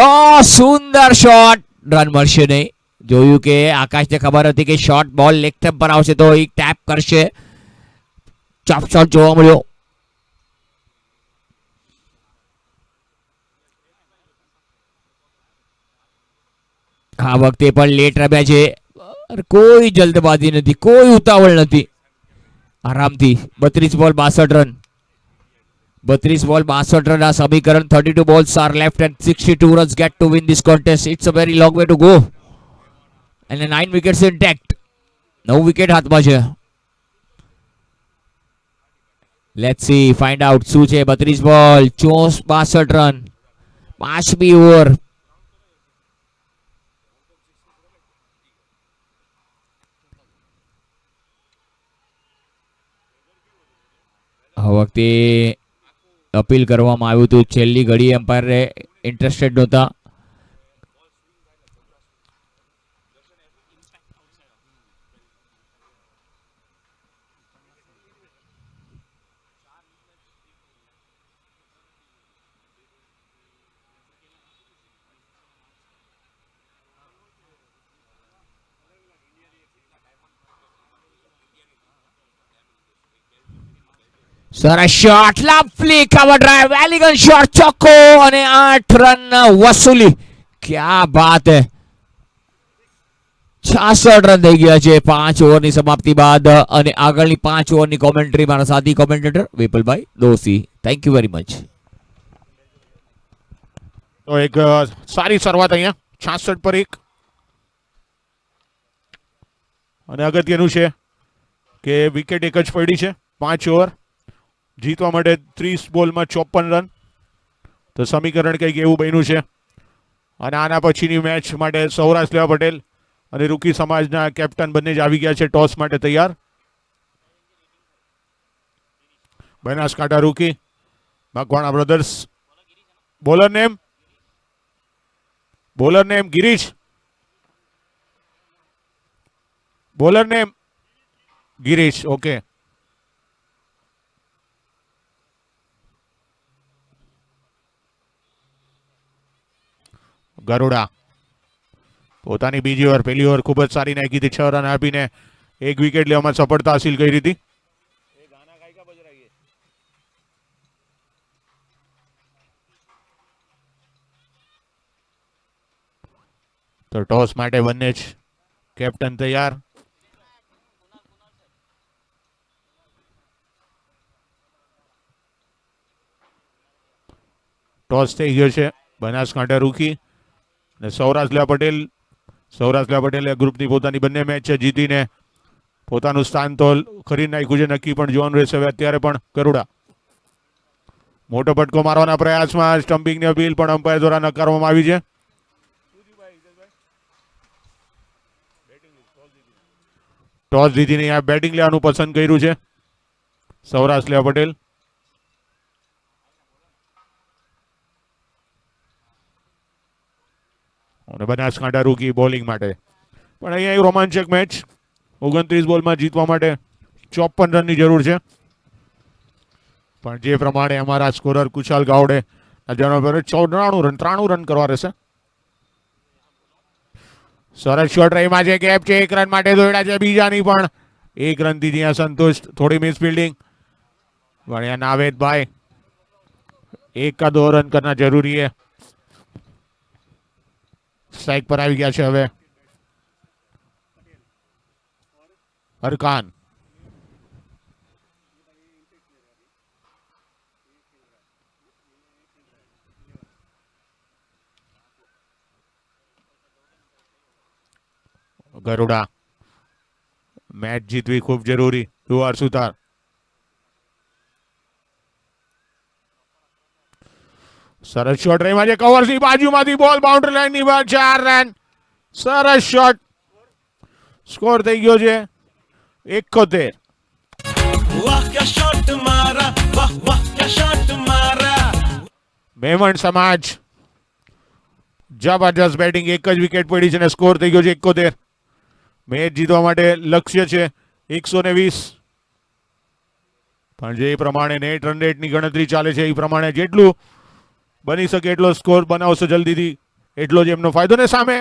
સુંદર શોટ, રન મળશે નહીં. જોયું કે આકાશને ખબર હતી કે શોર્ટ બોલ લેગ સ્ટમ્પ પર આવશે તો એક ટેપ કરશે. ચોપ શોટ જોવા મળ્યો. આ વખતે પણ લેટ રમ્યા છે. કોઈ જલ્દબાજી નથી, કોઈ ઉતાવળ નથી. આરામથી 32 બોલ 62 રન. 32 બોલ 62 રન. આ સમીકરણ 32 balls are left and 62 runs get to win this contest. It's a very long way to go. And 9 wickets intact. 9 wicket હાથમાં છે. લેટ્સ સી ફાઇન્ડ આઉટ શું છે. 32 બોલ 62 રન, 5મી ઓવર. આ વખતે અપીલ કરવામાં આવ્યું હતું. છેલ્લી ઘડી એમ્પાયર ઇન્ટરેસ્ટેડ નહોતા. સરસ shot, lovely cover drive, elegant shot, ચોક્કો અને 8 રન વસૂલી. ક્યાં બાત હે. 66 રન થઈ ગયા છે 5 ઓવરની સમાપ્તિ બાદ. અને આગળની 5 ઓવરની કોમેન્ટ્રી મારા સાથી commentator Vipulbhai Doshi. Thank you very much. તો એક સારી શરૂઆત અહીંયા 66 પર 1. અને અગત્યનું છે કે વિકેટ એક જ પડી છે 5 ઓવર. જીતવા માટે 30 બોલમાં 54 રન. તો સમીકરણ કંઈક એવું બન્યું છે. અને આના પછીની મેચ માટે સૌરાષ્ટ્ર લેવા પટેલ અને રૂકી સમાજના કેપ્ટન બંને જ આવી ગયા છે ટોસ માટે તૈયાર. Banaskantha rookie Makwana brothers. Bowler name Girish. Okay. Garuda પોતાની બીજી ઓવર, પહેલી ઓવર ખૂબ જ સારી નાખી હતી. 6 રન આપીને 1 વિકેટ લેવામાં સફળતા હાસિલ કરી હતી. તો ટોસ માટે બંને જ કેપ્ટન તૈયાર. ટોસ થઈ ગયો છે બનાસકાંઠા રૂકી અને સૌરાષ્ટ્ર લેવા પટેલે ગ્રુપની પોતાની બંને મેચ છે જીતીને પોતાનું સ્થાન તો ખરીદ નાખ્યું છે. નક્કી પણ જોવાનું રહેશે હવે. અત્યારે પણ ગરુડા મોટો ફટકો મારવાના પ્રયાસમાં સ્ટમ્પિંગની અપીલ પણ અમ્પાયર દ્વારા નકારવામાં આવી છે. ટોસ જીતીને આ બેટિંગ લેવાનું પસંદ કર્યું છે સૌરાષ્ટ્ર લેવા પટેલ. અને બનાસકાંઠા રૂકી બોલિંગ માટે. પણ અહીંયા રોમાંચક મેચ. 29 બોલમાં જીતવા માટે 54 રનની જરૂર છે. પણ જે પ્રમાણે અમારા સ્કોરર કુશાલ ગાવડે 93 રન કરવા રહેશે. સરસ શોટ રહીમાં છે. ગેપ છે 1 રન માટે દોડ્યા છે. બીજાની પણ 1 રનથી ત્યાં સંતુષ્ટ. થોડી મિસ ફિલ્ડિંગ. પણ નાવેદભાઈ 1 का 2 रन करना जरूरी है. સ્ટ્રાઇક પર આવી ગયા છે હવે અરકાન. ગરુડા મેચ જીતવી ખૂબ જરૂરી. દુવાર સુતાર સરસ શોટ રહીમાં છે. કવર્સની બાજુમાંથી બોલ બાઉન્ડ્રી લાઈનની બહાર 4 રન. સરસ શોટ. સ્કોર થઈ ગયો છે 71. वाह क्या शॉट मारा, वाह वाह क्या शॉट मारा. મેમણ સમાજ જબરજસ્ત બેટિંગ. 1 જ વિકેટ પડી છે અને સ્કોર થઈ ગયો છે 71. મેચ જીતવા માટે લક્ષ્ય છે 120. પણ જે પ્રમાણે નેટ રન રેટની ગણતરી ચાલે છે એ પ્રમાણે જેટલું બની શકે એટલો સ્કોર બનાવશો જલ્દીથી એટલો જ એમનો ફાયદો. ને સામે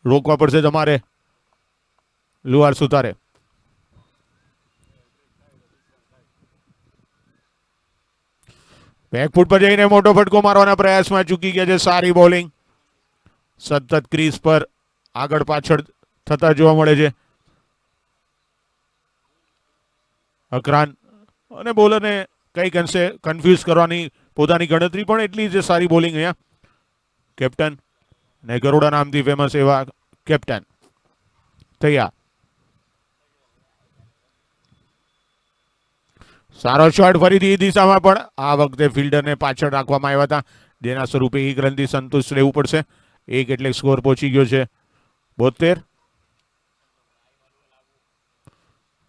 રોકવા પડશે તમારે લુહાર સુતારે. બેકફૂટ પર જઈને મોટો ફટકો મારવાના પ્રયાસમાં ચૂકી ગયા છે. સારી બોલિંગ. સતત ક્રીઝ પર આગળ પાછળ થતા જોવા મળે છે અકરાન. અને બોલરને કઈક અંશે કન્ફ્યુઝ કરવાની પોતાની ગણતરી પણ એટલી જ સારી બોલિંગ અહીંયા કેપ્ટન ને ગરુડા નામથી ફેમસ એવા કેપ્ટન તૈયાર. સારો શોટ ફરીથી એ દિશામાં, પણ આ વખતે ફિલ્ડરને પાછળ રાખવામાં આવ્યા હતા, જેના સ્વરૂપે 1 રનથી સંતુષ્ટ રહેવું પડશે. 1 એટલે સ્કોર પહોંચી ગયો છે 72.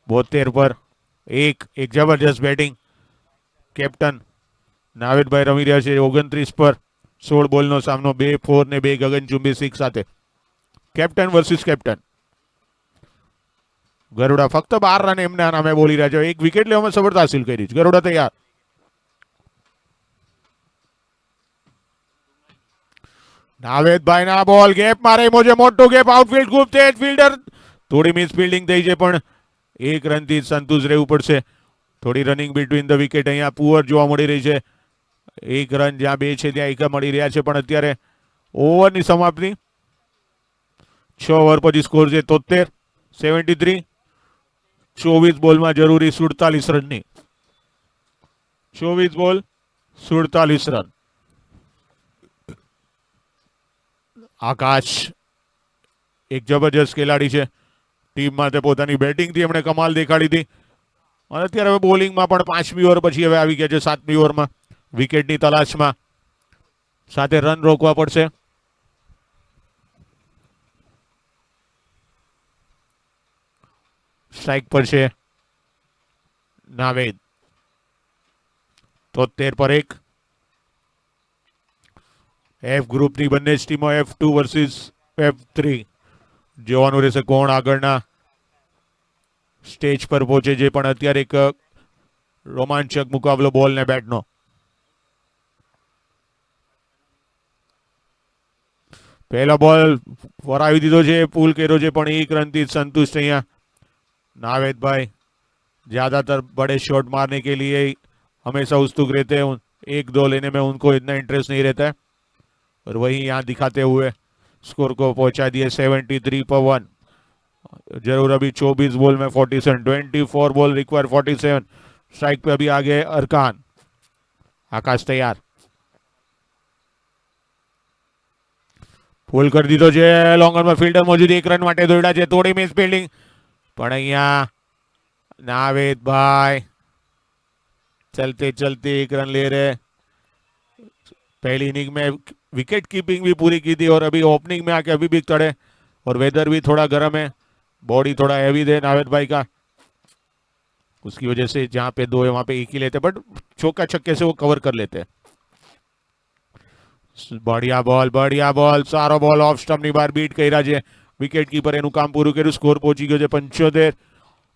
72 પર 1. એક જબરજસ્ત બેટિંગ કેપ્ટન નાવેદભાઈ રમી રહ્યા છે. 29 પર 16 બોલનો સામનો, 2 4 ને 2 ગગનચુંબી 6 સાથે. Captain versus captain. ગરુડા ફક્ત 12 રન એમના નામે બોલી રહ્યા છે. 1 વિકેટ લેવામાં સફળતા હાસિલ કરી છે. ગરુડા તૈયાર. નાવેદભાઈ ના બોલ ગેપ મારે મોજે, મોટો ગેપ, આઉટફિલ્ડ ખૂબ તેજ, ફિલ્ડર થોડી મિસ ફિલ્ડિંગ થઈ છે, પણ 1 રનથી સંતુષ્ટ રહેવું પડશે. થોડી રનિંગ બિટવીન ધ વિકેટ અહીંયા પુઅર જોવા મળી રહી છે. 1 રન જ્યાં 2 છે ત્યાં 1 મળી રહ્યા છે, પણ અત્યારે ઓવરની સમાપ્તિ 6 ઓવર પછી સ્કોર છે 73. 73. 24 બોલમાં જરૂરી 47 રનની. 24 બોલ 47 રન. આકાશ એક જબરજસ્ત ખેલાડી છે. ટીમ માટે પોતાની બેટિંગથી એમણે કમાલ દેખાડી હતી, અને અત્યારે હવે બોલિંગમાં પણ 5મી ઓવર પછી હવે આવી ગયા છે 7મી ઓવરમાં વિકેટની તલાશમાં. સાથે રન રોકવા પડશે. સ્ટ્રાઇક પર છે નાવેદ. 73 પર 1. એફ ગ્રુપની બંને જ ટીમો F2 વર્સિસ F3. જોવાનું રહેશે કોણ આગળના સ્ટેજ પર પહોંચે છે, પણ અત્યારે એક રોમાંચક મુકાબલો બોલ ને બેટનો. પહેલો બોલ વરાવી દીધો છે, પુલ કર્યો છે, પણ 1 રનથી संतुष्ट અહીંયા नावेद भाई. ज्यादातर बड़े शॉट मारने के लिए हमेशा उत्सुक रहते हैं, 1-2 लेने में उनको इतना इंटरेस्ट नहीं रहता है, और वही यहाँ दिखाते हुए स्कोर को पहुंचा दिए 73 पर 1. जरूर अभी 24 बॉल में 47, 24 बॉल रिक्वायर 47. स्ट्राइक पे अभी आगे अरकान. आकाश तैयार. ફૂલ કરી દીધો છે. લોંગરમાં ફિલ્ડર મોજૂદ, 1 રન માટે દોડ્યા છે. થોડી મિસ ફિલ્ડિંગ, પણ અહીંયા नावेद चलते चलते 1 रन ले रहे. पहली इनिंग में विकेट कीपिंग भी पूरी की थी, और अभी ओपनिंग में आके अभी भी तड़े, और वेदर भी थोड़ा गर्म है, बॉडी थोड़ा हैवी है नावेद भाई का, उसकी वजह से जहां पे 2 है वहां पे 1 ही लेते, बट चौका छक्के से वो कवर कर लेते. बढ़िया बॉल, सारो बॉल ऑफ स्टम्प ની બહાર બીટ કર્યા છે. વિકેટ કીપર એનું કામ પૂરું કર્યું. સ્કોર પહોંચી ગયો છે 75.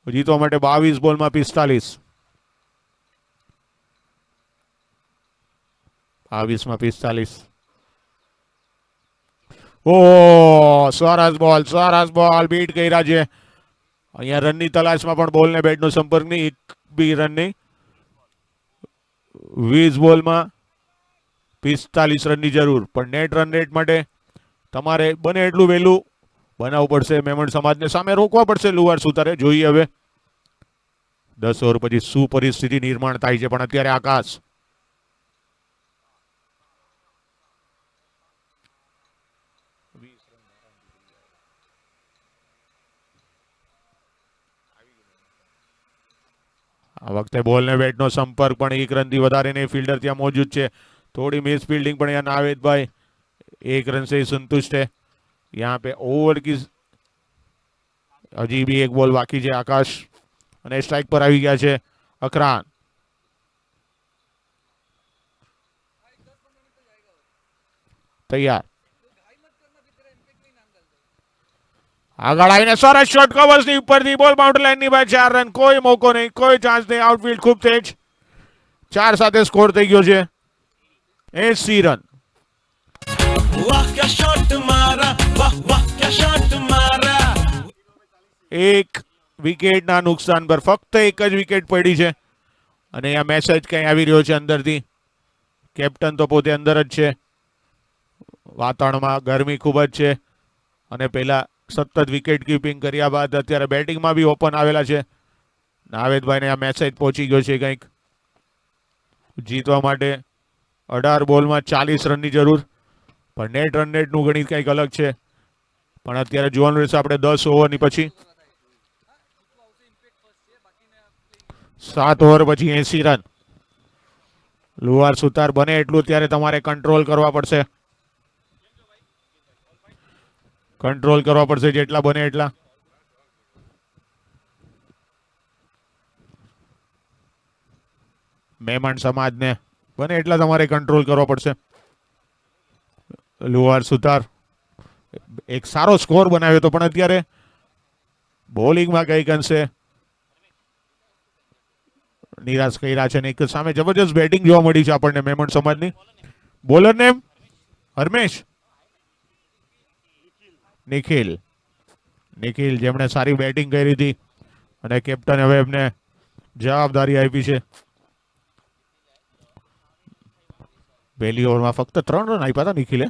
જીતવા માટે 22 બોલમાં 45. 22 માં 45. ઓ સરસ બોલ બીટ કર્યા છે. અહીંયા રનની તલાશમાં પણ બોલ ને બેટનો સંપર્ક નહીં, 1 બી રન નહીં. 20 બોલમાં 45 રનની જરૂર, પણ નેટ રન રેટ માટે તમારે બને એટલું વહેલું બનાવવું પડશે. મેમણ સમાજને સામે રોકવા પડશે લુવાર સુતારે. જોઈએ હવે 10 ઓવર પછી શું પરિસ્થિતિ નિર્માણ થાય છે, પણ અત્યારે આકાશ આ વખતે બોલ ને બેટનો સંપર્ક, પણ 1 રનથી વધારે નહીં. ફિલ્ડર ત્યાં મોજૂદ છે. थोड़ी मिस फील्डिंग, પણ यहाँ नावेद भाई 1 रन से ही संतुष्ट है. यहाँ पे ओवर की हजी भी 1 बॉल बाकी है. आकाश અને સ્ટ્રાઇક પર આવી ગયા છે અકરાન. તૈયાર. આગળ આવીને સરસ શોટ, કવર્સની ઉપરથી બોલ બાઉન્ડરી લાઈનની બહાર. 4 રન, કોઈ મોકો નહીં, કોઈ ચાન્સ નહીં. આઉટફિલ્ડ ખૂબ તેજ, 4 સાથે સ્કોર થઈ ગયો છે 80 રન. वाह क्या शॉट मारा, वाह वाह क्या शॉट मारा. 1 વિકેટના નુકસાન પર ફક્ત 1 જ વિકેટ પડી છે, અને આ મેસેજ કઈ આવી રહ્યો છે અંદરથી. કેપ્ટન તો પોતે અંદર જ છે. વાતાવરણમાં ગરમી ખૂબ જ છે, અને પહેલા સતત વિકેટ કીપિંગ કર્યા બાદ અત્યારે બેટિંગમાં બી ઓપન આવેલા છે. નાવેદભાઈને આ મેસેજ પહોંચી ગયો છે કંઈક. જીતવા માટે 18 બોલમાં 40 રનની જરૂર, પણ નેટ રન રેટનું ગણિત કંઈક અલગ છે. પણ અત્યારે જોવાનું રહેશે આપણે 10 ઓવરની પછી. 7 ઓવર પછી 80 રન. લુહાર સુતાર બને એટલું ત્યારે તમારે કંટ્રોલ કરવા પડશે. કંટ્રોલ કરવા પડશે જેટલા બને એટલા. મહેમાન સમાજને બને એટલા તમારે કંટ્રોલ કરવો પડશે. લુહાર સુતાર એક સારો સ્કોર બનાવ્યો હતો પણ અત્યારે બોલિંગમાં કઈક અંશે નિરાશ કર્યા છે ને એક સામે જબરજસ્ત બેટિંગ જોવા મળી છે આપણને મહેમાન સમાજની. બોલર નેમ હરમેશ નિખિલ જેમણે સારી બેટિંગ કરી હતી અને કેપ્ટન હવે એમને જવાબદારી આપી છે. પહેલી ઓવરમાં ફક્ત 3 રન આપ્યા હતા નિખિલે.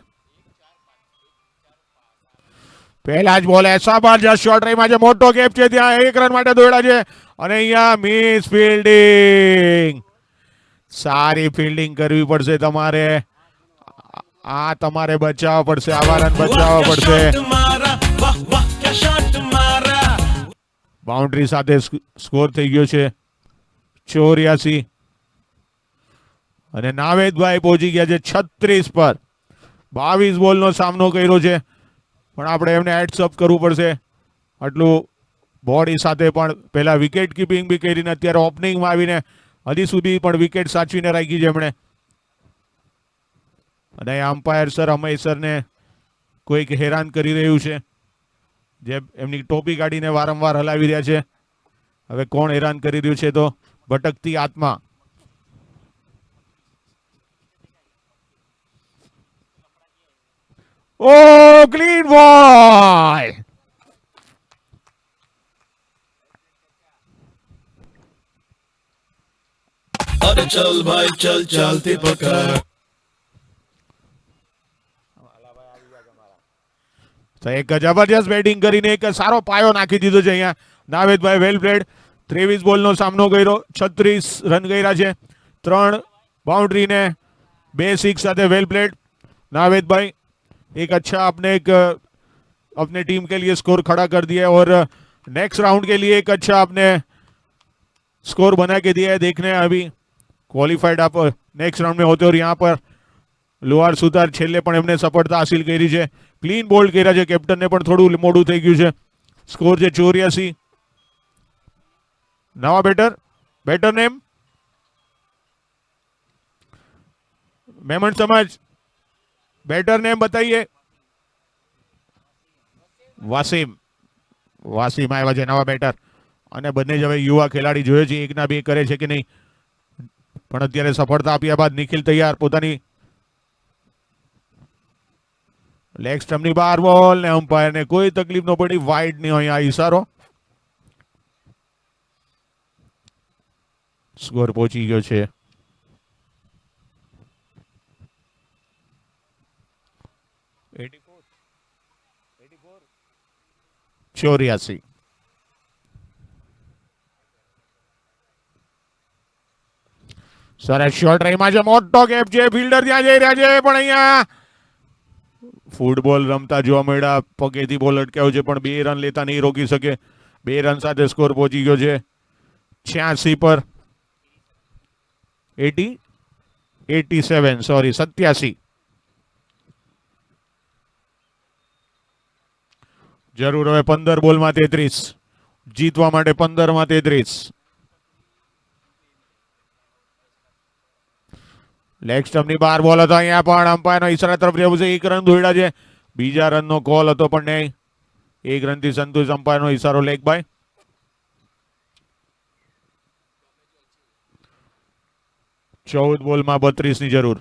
પહેલા જ બોલે જબરજસ્ત શોર્ટ રેન્જમાં છે, મોટો ગેપ છે, ત્યાં 1 રન માટે દોડ્યા છે અને અહીંયા મિસ ફિલ્ડિંગ. સારી ફિલ્ડિંગ કરવી પડશે તમારે. આ તમારે બચાવવા પડશે, આવા રન वाह બચાવવા क्या પડશે. शॉट मारा वाह वाह क्या शॉट मारा બાઉન્ડ્રી સાથે સ્કોર થઈ ગયો છે 84 અને નાવેદભાઈ પહોંચી ગયા છે 36 પર. 22 બોલનો સામનો કર્યો છે પણ આપણે એમને હેડ્સઅપ કરવું પડશે. આટલું બોડી સાથે પણ પહેલા વિકેટ કીપિંગ બી કરીને અત્યારે ઓપનિંગમાં આવીને હજી સુધી પણ વિકેટ સાચવીને રાખી છે એમણે. અને અમ્પાયર સર અમય સરને કોઈક હેરાન કરી રહ્યું છે, જે એમની ટોપી કાઢીને વારંવાર હલાવી રહ્યા છે. હવે કોણ હેરાન કરી રહ્યું છે તો ભટકતી આત્મા. ઓ ક્લીન બોય. अरे चल भाई चल चलती पकड़ તો એક જબરજસ્ત બેટિંગ કરીને એક સારો પાયો નાખી દીધો છે અહીંયા નાવેદભાઈ. વેલ પ્લેડ. 23 બોલનો સામનો કર્યો, 36 રન કર્યા છે, 3 बाउंड्री ने 2 सिक्स સાથે वेल प्लेड नावेद भाई. एक अच्छा अपने टीम के लिए स्कोर खड़ा कर दिया है और नेक्स्ट राउंड के लिए एक अच्छा आपने स्कोर बना के दिया है. देखने अभी क्वालिफाइड आप नेक्स्ट राउंड में होते और यहाँ पर लोहार सुतार છેલ્લે પણ એમને સફળતા હાસિલ કરી છે. ક્લીન બોલ્ડ કર્યા છે, કેપ્ટનને પણ થોડું મોડું થઈ ગયું છે. સ્કોર છે 84. નવા બેટર નેમ मेमन समाज. बैटर नेम बताइए. વાસીમ આવ્યા છે નવા બેટર અને બંને જ હવે યુવા ખેલાડી જોઈએ છે એકના બે કરે છે કે નહીં, પણ અત્યારે સફળતા આપ્યા બાદ નિખિલ તૈયાર પોતાની લેગ સ્ટમ્પની બહાર બોલ ને અમ્પાયરને કોઈ તકલીફ ન પડી. વાઇડ ની અહીંયા ઈશારો. સ્કોર પહોંચી ગયો છે 84. સરસ શોર્ટ રહીમાં છે, મોટો ગેપ છે, ફિલ્ડર ત્યાં જઈ રહ્યા છે પણ અહીંયા ફૂટબોલ રમતા જોવા મળ્યા. પગેથી બોલ અટક્યો છે પણ 2 રન લેતા નહીં રોકી શકે. 2 રન સાથે સ્કોર પહોંચી ગયો છે 86 પર. 87 જરૂર હવે 15 બોલમાં 33 જીતવા માટે. 15 માં 33. લેગ સ્ટમ્પની બહાર બોલ હતો, અહીંયા પણ અમ્પાયરનો ઈશારા તરફ રહેવું છે. 1 રન દોડ્યા છે, બીજા રનનો કોલ હતો પણ નહીં. 1 રનથી સંતોષ. અમ્પાયરનો ઈશારો લેગ બાય. ચૌદ બોલમાં 32 ની જરૂર.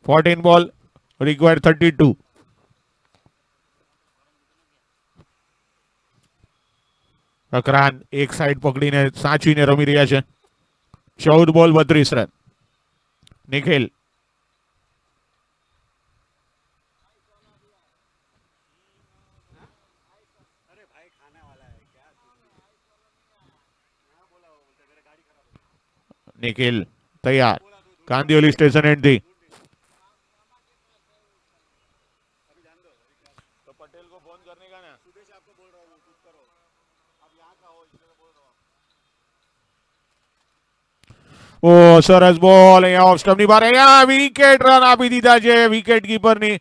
14 બોલ રિક્વાયર 32. અકરાન એક સાઈડ પકડીને સાચવીને રમી રહ્યા છે. 14 બોલ 32 રન. નિખિલ તૈયાર. કાંદિવલી સ્ટેશન એન્ડથી पटेल को फोन करने का ना. सुदेश आपको बोल रहा हूँ, चुप करो. आप यहाँ का हो इसलिए बोल रहा हूँ. ઓ સરસ બોલ અહીંયા ઓફ સ્ટમ્પની બહાર અહીંયા વિકેટ રન આપી દીધા છે વિકેટ કીપરની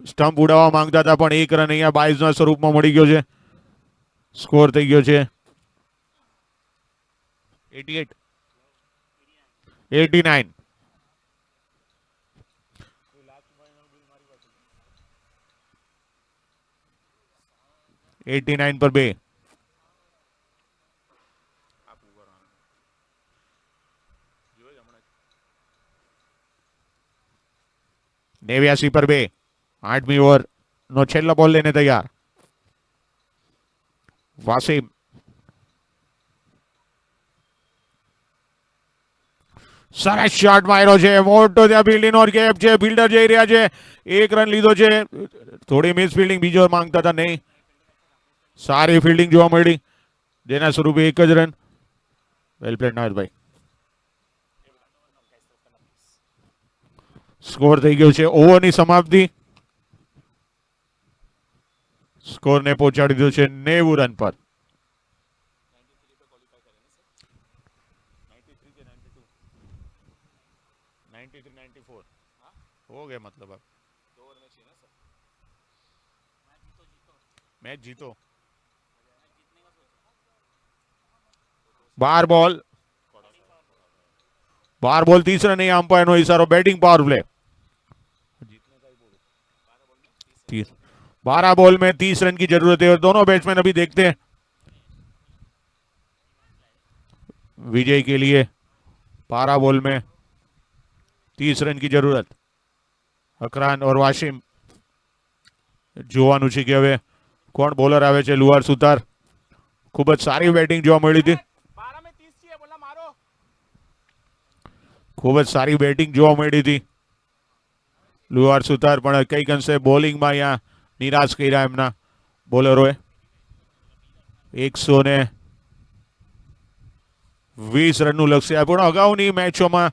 સ્ટમ્પ ઉડાવવા માંગતા હતા પણ એક રન અહીંયા 22 ના સ્વરૂપમાં મળી ગયો છે સ્કોર થઈ ગયો છે 88 89 89 પર 2 89 પર 2 8મી ઓવર નો છેલ્લો બોલ લઈને તૈયાર વાસીમ સરસ શોટ માર્યો છે મોટો ત્યાં ફિલ્ડિંગ નો ગેપ છે ફિલ્ડર જઈ રહ્યા છે એક રન લીધો છે થોડી મિસ ફિલ્ડિંગ બીજો માંગતા હતા નહીં સારી ફિલ્ડિંગ જોવા મળી જેના સ્વરૂપે એક જ રન વેલ પ્લેડ નાયરભાઈ સ્કોર થઈ ગયો છે ઓવરની સમાપ્તિ સ્કોરને પહોંચાડી દીધો છે 90 રન પર हो गया मतलब अब 2 ओवर में चाहिए ना सर मैच जीतो 12 बॉल 30 रन अंपायर नो इशारो बैटिंग पावर प्ले 12 बॉल में 30 रन की जरूरत है और दोनों बैट्समैन अभी देखते हैं विजय के लिए 12 बॉल में 30 रन की जरूरत અકરાન और વાશિમ જોવાનું છે કે હવે કોણ બોલર આવે છે લુહાર સુતાર ખૂબ જ સારી બેટિંગ જોવા મળી હતી ખૂબ જ સારી બેટિંગ જોવા મળી હતી લુહાર સુતાર પણ કઈક અંશે બોલિંગમાં અહીંયા નિરાશ કર્યા એમના બોલરોએ 120 રનનું લક્ષ્ય આપ્યું અગાઉની મેચોમાં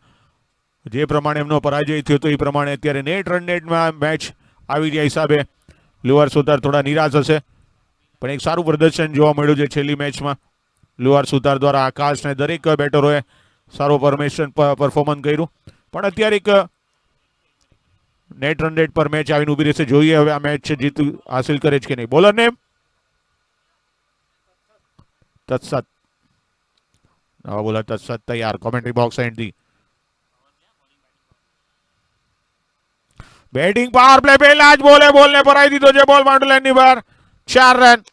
જે પ્રમાણે એમનો પરાજય થયો હતો એ પ્રમાણે અત્યારે નેટ રન નેટમાં મેચ આવી ગયા હિસાબે લુહાર સુતાર થોડા નિરાશ હશે પણ એક સારું પ્રદર્શન જોવા મળ્યું છે છેલ્લી મેચમાં લુહાર સુતાર દ્વારા આકાશને દરેક બેટરોએ સારો પરફોર્મન્સ કર્યું પણ અત્યારે એક નેટ રન નેટ પર મેચ આવીને ઉભી રહેશે જોઈએ હવે આ મેચ જીત હાસિલ કરે છે કે નહીં બોલર નેમ તત્સત નવા બોલર તત્સત તૈયાર કોમેન્ટ્રી બોક્સ એન્ડથી બેટિંગ પાવર પ્લે પહેલા જ બોલને ભરાઈ દીધો છે બોલ બાઉન્ડ્રી લાઈનની બહાર 4 રન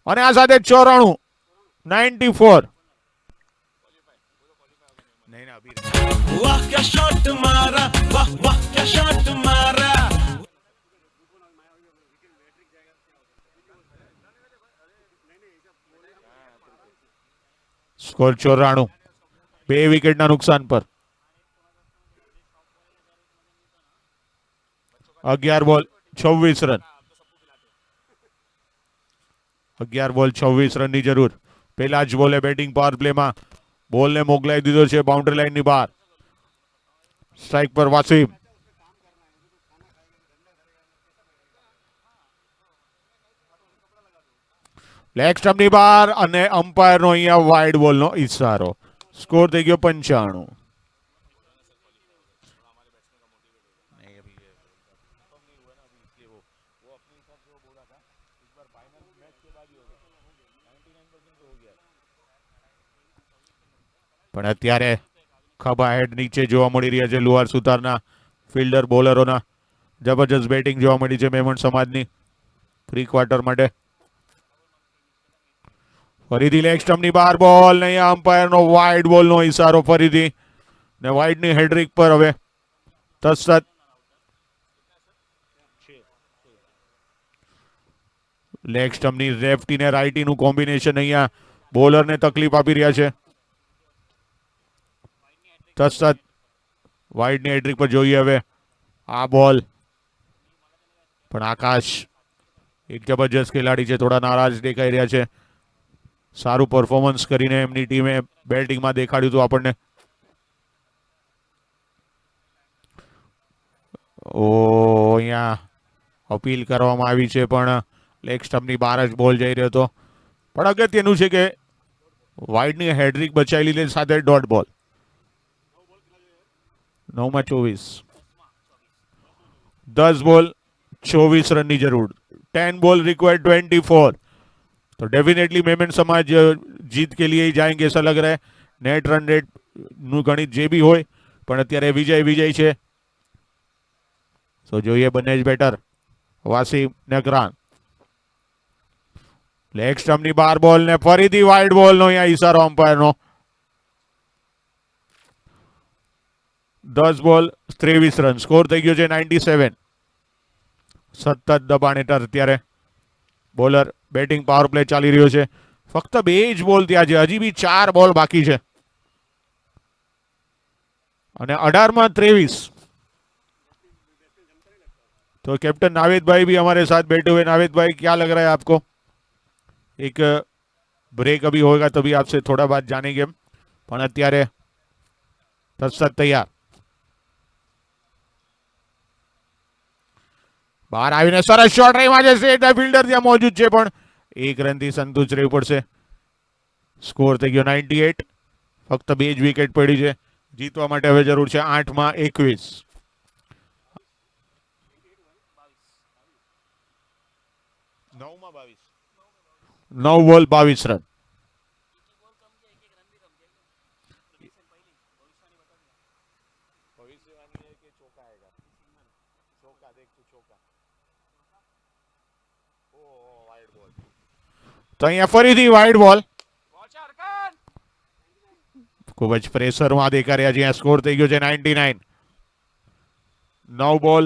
અને આ સાથે 94 94 वाह क्या शॉट मारा वाह वाह क्या शॉट मारा સ્કોર 94 2 વિકેટના નુકસાન પર 11 બોલ 26 રન 11 બોલ 26 રનની જરૂર પહેલા જ બોલે બેટિંગ પાવર પ્લેમાં બોલને મોકલાઈ દીધો છે બાઉન્ડ્રી લાઈનની બહાર સ્ટ્રાઇક પર વાસીમ લેગ સ્ટમ્પની બહાર અને અમ્પાયરનો અહીંયા વાઇડ બોલનો ઈશારો સ્કોર થઈ ગયો 95 પણ અત્યારે ખભા હેડ નીચે જોવા મળી રહ્યા છે લુહાર સુતારના ફિલ્ડર બોલરોના જબરજસ્ત બેટિંગ જોવા મળી છે મેમણ સમાજની પ્રી ક્વાર્ટર માટે ફરીથી લેગ સ્ટમ્પની બહાર બોલ નહીં અમ્પાયરનો વાઇડ બોલનો ઈશારો ફરીથી ને વાઇડની હેડ્રિક પર હવે તત્સત લેગ સ્ટમ્પની લેફ્ટી ને રાઇટીનું કોમ્બિનેશન અહીંયા બોલરને તકલીફ આપી રહ્યા છે તત્સત વાઇડની હેડ્રિક પર જોઈએ હવે આ બોલ પણ આકાશ એક જબરજસ્ત ખેલાડી છે થોડા નારાજ દેખાઈ રહ્યા છે સારું પરફોર્મન્સ કરીને એમની ટીમે બેટિંગમાં દેખાડ્યું હતું આપણને અહીંયા અપીલ કરવામાં આવી છે પણ લેગ સ્ટમ્પની બહાર જ બોલ જઈ રહ્યો હતો પણ અગત્યનું છે કે વાઇડની હેડ્રિક બચાવી લીધી સાથે ડોટ બોલ. 9 માં 24. 10 બોલ 24 રનની જરૂર. 10 बॉल रिक्वायर्ड 24. तो डेफिनेटली मेमन समाज जीत के लिए ही जाएंगे ऐसा लग रहा है. नेट रन रेट નું ગણિત જે બી હોય પણ અત્યારે વિજય છે. સો જોઈએ બંને જ બેટર વાસીમ ને અકરાન. લેગ સ્ટમ્પની બાર બોલ ને ફરીથી વાઇડ બોલ નો અહીંયા ઈશારો અમ્પાયરનો. 10 બોલ 23 રન. સ્કોર થઈ ગયો છે 97. સતત દબાણ હેઠળ અત્યારે બોલર બેટિંગ પાવર પ્લે ચાલી રહ્યો છે. ફક્ત 2 જ બોલ ત્યાં છે. હજી બી 4 બોલ બાકી છે અને 18 માં 23. तो कैप्टन नावेद भाई भी हमारे साथ बैठे हुए. नावेद भाई क्या लग रहा है आपको? एक ब्रेक अभी होगा तभी आपसे थोड़ा बात जानेंगे हम. પણ અત્યારે તત્સત તૈયાર. બહાર આવીને સરસ શોટ રહીમાં જશે. ફિલ્ડર ત્યાં મોજૂદ છે પણ 1 રનથી સંતુષ્ટ રહેવું પડશે. સ્કોર થઈ ગયો 98. ફક્ત 2 જ વિકેટ પડી છે. જીતવા માટે હવે જરૂર છે 8 માં 21. 9 માં 22. 9 બોલ 22 રન. તો અહીંયા ફરીથી વાઇડ બોલ. ખૂબ જ પ્રેશરમાં દેખાઈ રહ્યા છે. અહીંયા સ્કોર થઈ ગયો છે 99. 9 બોલ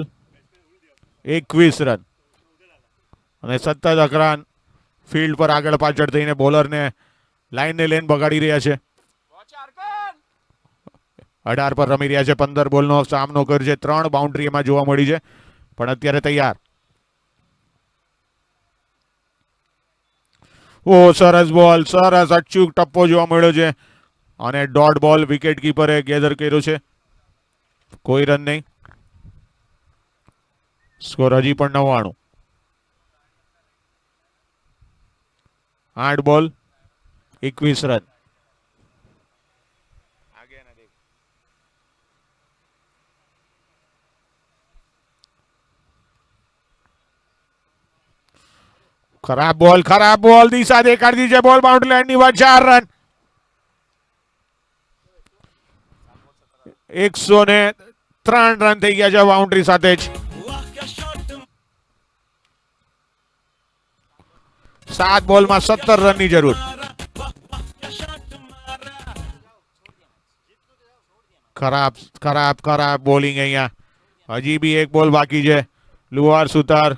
21 રન અને સતત અકરાન ફિલ્ડ પર આગળ પાછળ થઈને બોલરને લાઈનને લેન બગાડી રહ્યા છે. 18 પર રમી રહ્યા છે. 15 બોલનો સામનો કર્યો છે. 3 બાઉન્ડ્રી એમાં જોવા મળી છે પણ અત્યારે તૈયાર. ઓ સરસ બોલ. સરસ અચૂક ટપ્પો જોવા મળ્યો છે અને ડોટ બોલ વિકેટ કીપરે ગેધર કર્યો છે. કોઈ રન નહીં. સ્કોર હજી પણ 99. 8 બોલ 21 રન. ખરાબ બોલ દિશા દેખાડી છે. બોલ બાઉન્ડ્રી લાઈનની વાત. 4 રન. 103 રન થઈ ગયા છે બાઉન્ડ્રી સાથે જ. वाह क्या शॉट 7 બોલમાં 17 રનની જરૂર. मारा वाह वाह क्या शॉट मारा ખરાબ બોલિંગ અહીંયા. હજી બી 1 બોલ બાકી છે. લુહાર સુતાર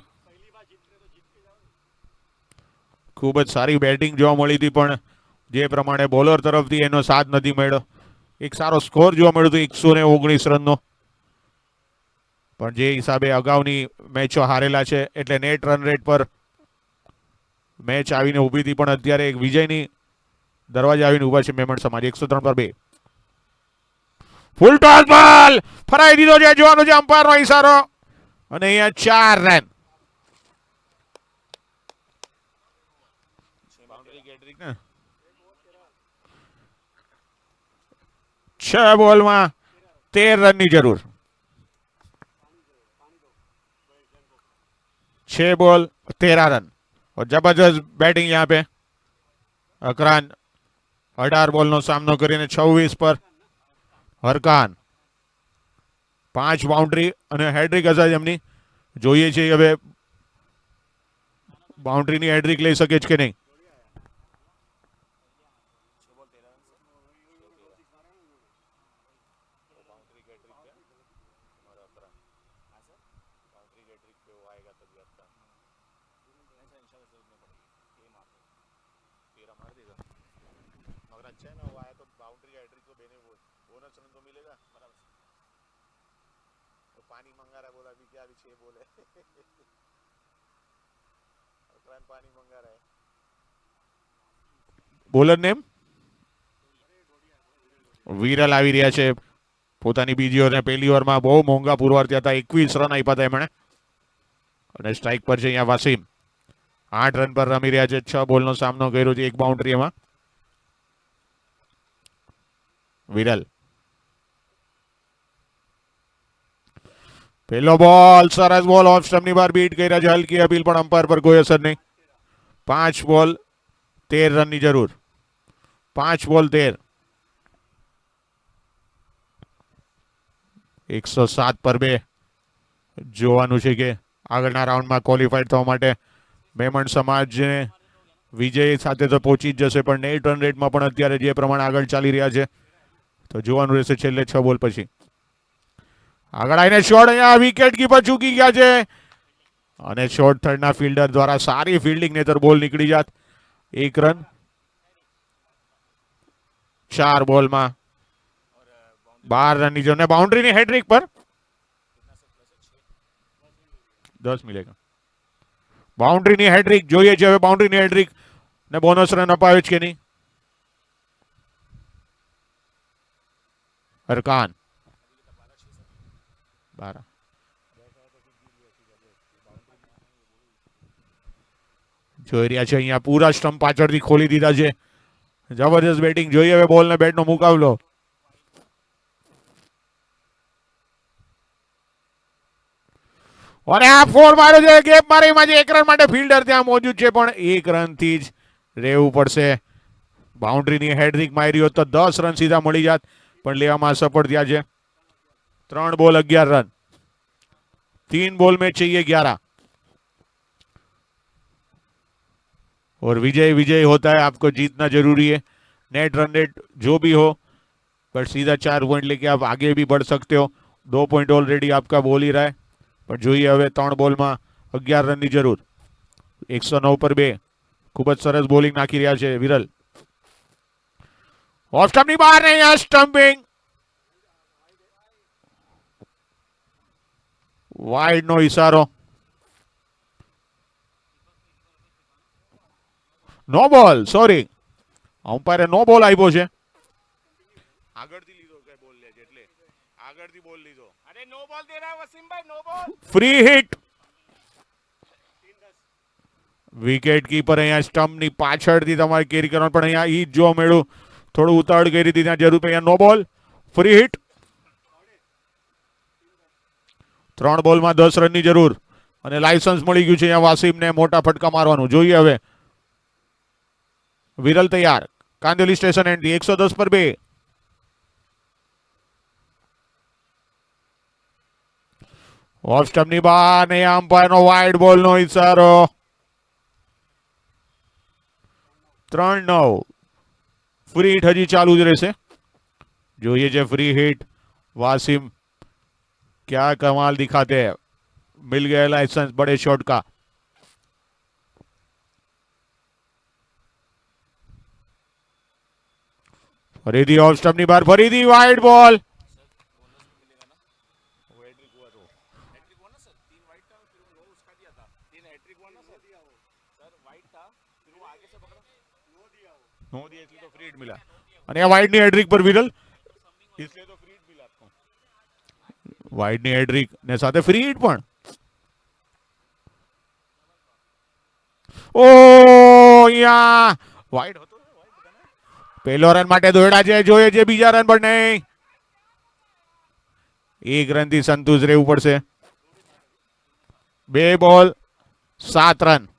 ખૂબ જ સારી બેટિંગ જોવા મળી હતી પણ જે પ્રમાણે બોલર તરફથી એનો સાથ નથી મળ્યો. એક સારો સ્કોર જોવા મળ્યો હતો 119 રનનો પણ જે હિસાબે અગાઉની મેચો હારેલા છે એટલે નેટ રન રેટ પર મેચ આવીને ઊભી હતી પણ અત્યારે એક વિજયની દરવાજે આવીને ઊભા છે મેમણ સમાજ. 103 પર 2. ફૂલ ટોસ બોલ ફરાઈ દીધો છે. જોવાનો છે અમ્પાયરનો ઈશારો અને અહીંયા 4 રન. 6 બોલમાં 13 રનની જરૂર. 6 બોल 13 रन और जबरदस्त बैटिंग यहाँ पे. अकरान 18 બોલનો સામનો કરીને 26 પર. હરકાન 5 બાઉન્ડ્રી અને હેડ્રિક હશે એમની. જોઈએ છે હવે બાઉન્ડ્રીની હેડ્રિક લઈ શકે છે કે નહીં. બોલર નેમ વિરલ આવી રહ્યા છે. પોતાની બીજી ઓવર ને પહેલી ઓવરમાં બહુ મોંઘા પુરવાર થયા હતા. 21 રન આપ્યા હતા એમણે અને સ્ટ્રાઇક પર છે અહીંયા વાસીમ. 8 રન પર રમી રહ્યા છે. 6 બોલનો સામનો કર્યો છે. 1 બાઉન્ડ્રી એમાં. વિરલ. પેલો બોલ સરસ બોલ ઓફ સ્ટમ્પની બહાર બીટ કર્યા છે. હલકી અપીલ પણ અમ્પાયર પર કોઈ અસર નહીં. 5 બોલ 13 રનની જરૂર. 5 બોલ 13. 107 પર 2. જોવાનું છે કે આગળના રાઉન્ડમાં ક્વોલિફાઈડ થવા માટે મેમણ સમાજને વિજય સાથે તો પહોંચી જ જશે, પણ નેટ રન રેટમાં પણ અત્યારે જે પ્રમાણે આગળ ચાલી રહ્યા છે તો જોવાનું રહેશે છેલ્લે 6 બોલ પછી. આગળ આવીને શોટ, અહીંયા વિકેટ કીપર ચૂકી ગયા છે અને શોર્ટ થર્ડના ફિલ્ડર દ્વારા સારી ફિલ્ડિંગ નેતર બોલ નીકળી જાત. 1 રન 4 બોલમાં 12 રનની જરૂર. બાઉન્ડ્રીની હેડ્રિક પર 10 મિલેગા. બાઉન્ડ્રીની હેડ્રિક જોઈએ છે હવે. બાઉન્ડ્રીની હેડ્રિક ને બોનસ રન અપાવે છે કે નહીં. અરકાન 12. જોઈ રહ્યા છે અહીંયા પૂરા સ્ટમ્પ પાછળથી ખોલી દીધા છે. જબરજસ્ત બેટિંગ જોઈએ હવે. બોલ ને બેટ નો મુકાબલો. અને આ ફોર માર્યો છે. ગેપ મારીમાં જે 1 રન માટે ફિલ્ડર ત્યાં મોજૂદ છે, પણ 1 રનથી જ રહેવું પડશે. બાઉન્ડ્રીની હેડ્રિક મારી હોત તો 10 રન સીધા મળી જાત, પણ લેવામાં સફળ થયા છે. 3 બોલ 11 रन. 3 बॉल में चाहिए 11 और विजय विजय होता है. आपको जीतना जरूरी है. नेट रन रेट जो भी हो, पर सीधा 4 पॉइंट लेके आप आगे भी बढ़ सकते हो. 2 पॉइंट ऑलरेडी आपका बोल ही रहा है, पर જોઈએ હવે 3 બોલમાં 11 રનની જરૂર. 109 પર 2. ખૂબ જ સરસ બોલિંગ નાખી રહ્યા છે વિરલ. ઓફ સ્ટમ્પની બહાર નહીં. સ્ટમ્પિંગ વાઇડ નો ઈશારો. નો બોલ. સોરી, અમ્પાયરે નો બોલ આપ્યો છે. આગળથી લીધો કે બોલ લે છે એટલે આગળથી બોલ લીધો. અરે નો બોલ દે રહા વસીમભાઈ. નો બોલ. Free hit. વિકેટ કીપર અહીંયા સ્ટમ્પની પાછળથી તમારે કેરી કરવાનું, પણ અહીંયા ઈ જ જોવા મળ્યું. થોડું ઉતાવળ કરી હતી ત્યાં જરૂર. અહીંયા નો બોલ. Free hit. 3 બોલમાં 10 રનની જરૂર અને લાયસન્સ મળી ગયું છે અહીંયા વાસીમને મોટા ફટકા મારવાનું. જોઈએ હવે. વિરલ તૈયાર. કાંદોલી સ્ટેશન એન્ટ્રી. 110 પર 2. ઓફ સ્ટમ્પની બહાર ને અમ્પાયરનો વાઇડ બોલનો ઈશારો. 3-9. ફ્રી હિટ હજી ચાલુ જ રહેશે. જોઈએ છે ફ્રી હિટ. वासिम क्या कमाल दिखाते हैं. मिल गया लाइसेंस बड़े शॉट का. फरीदी ऑफ स्टंप ની બહાર. ફરીથી વાઇડ બોલ. અને આ વાઇડ ની હેડ્રિક પર વિરલ. इसलिए तो फ्री हिट मिला आपको. वाइड ની હેડ્રિક ને સાથે ફ્રી હિટ પણ. ઓ યા વાઇડ હતો. પહેલો રન માટે દોડ્યા છે. જોઈએ છે બીજા રન પર નહીં. 1 રનથી સંતુષ્ટ રહેવું પડશે. 2 બોલ 7 રન.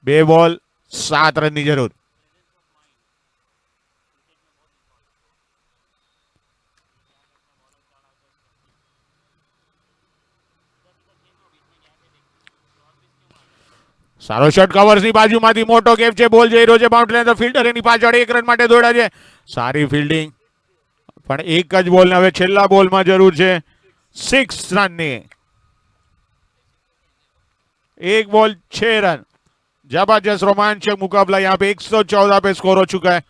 બે બોલ 7 રનની જરૂર. સારો શોટ. કવર્સની બાજુમાંથી મોટો ગેપ છે. બોલ જઈ રહ્યો છે બાઉન્ડ્રી. ફિલ્ડર એની પાછળ 1 રન માટે દોડ્યા છે. સારી ફિલ્ડિંગ, પણ એક જ બોલ ને હવે છેલ્લા બોલમાં જરૂર છે 6 રનની. 1 बॉल 6 रन. जबरदस्त रोमांचक मुकाबला. यहाँ पे 114 पे स्कोर हो चुका है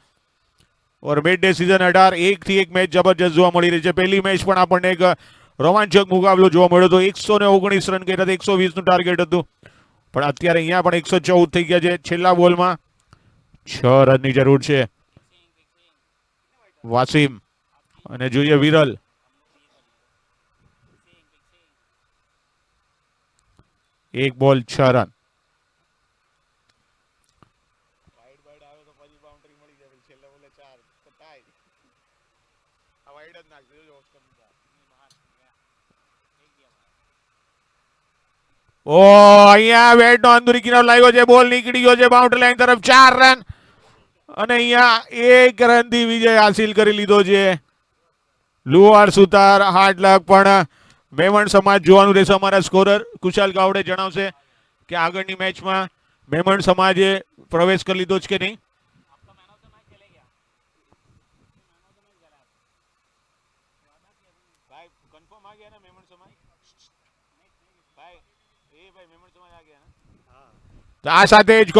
और मिड डे सीजन 18 एक थी एक मैच जबरदस्त જોવા મળી રહી છે. પહેલી મેચ પણ આપણને એક રોમાંચક મુકાબલો જોવા મળ્યો હતો. 119 રન કર્યા હતા. 120 નું ટાર્ગેટ હતું, પણ અત્યારે અહીંયા પણ 114 થઈ ગયા છે. છેલ્લા બોલમાં 6 રનની જરૂર છે વાસીમ. અને જોઈએ વિરલ. 1 બોલ 6 રન. ઓ અહીંયા બેટનો અંદરી કિનારો લાગ્યો છે, બોલ નીકળી ગયો છે બાઉન્ડ્રી લાઈન તરફ, 4 રન. અને અહીંયા 1 રનથી વિજય હાસિલ કરી લીધો છે. લુહાર સુતાર હાર્ડ લક. પણ મેમણ સમાજ જોવાનું રહેશે. અમારા સ્કોરર કુશાલ ગાવડે જણાવશે કે આગળની મેચમાં મેમણ સમાજે પ્રવેશ કરી લીધો છે કે નહીં. તો આ સાથે જ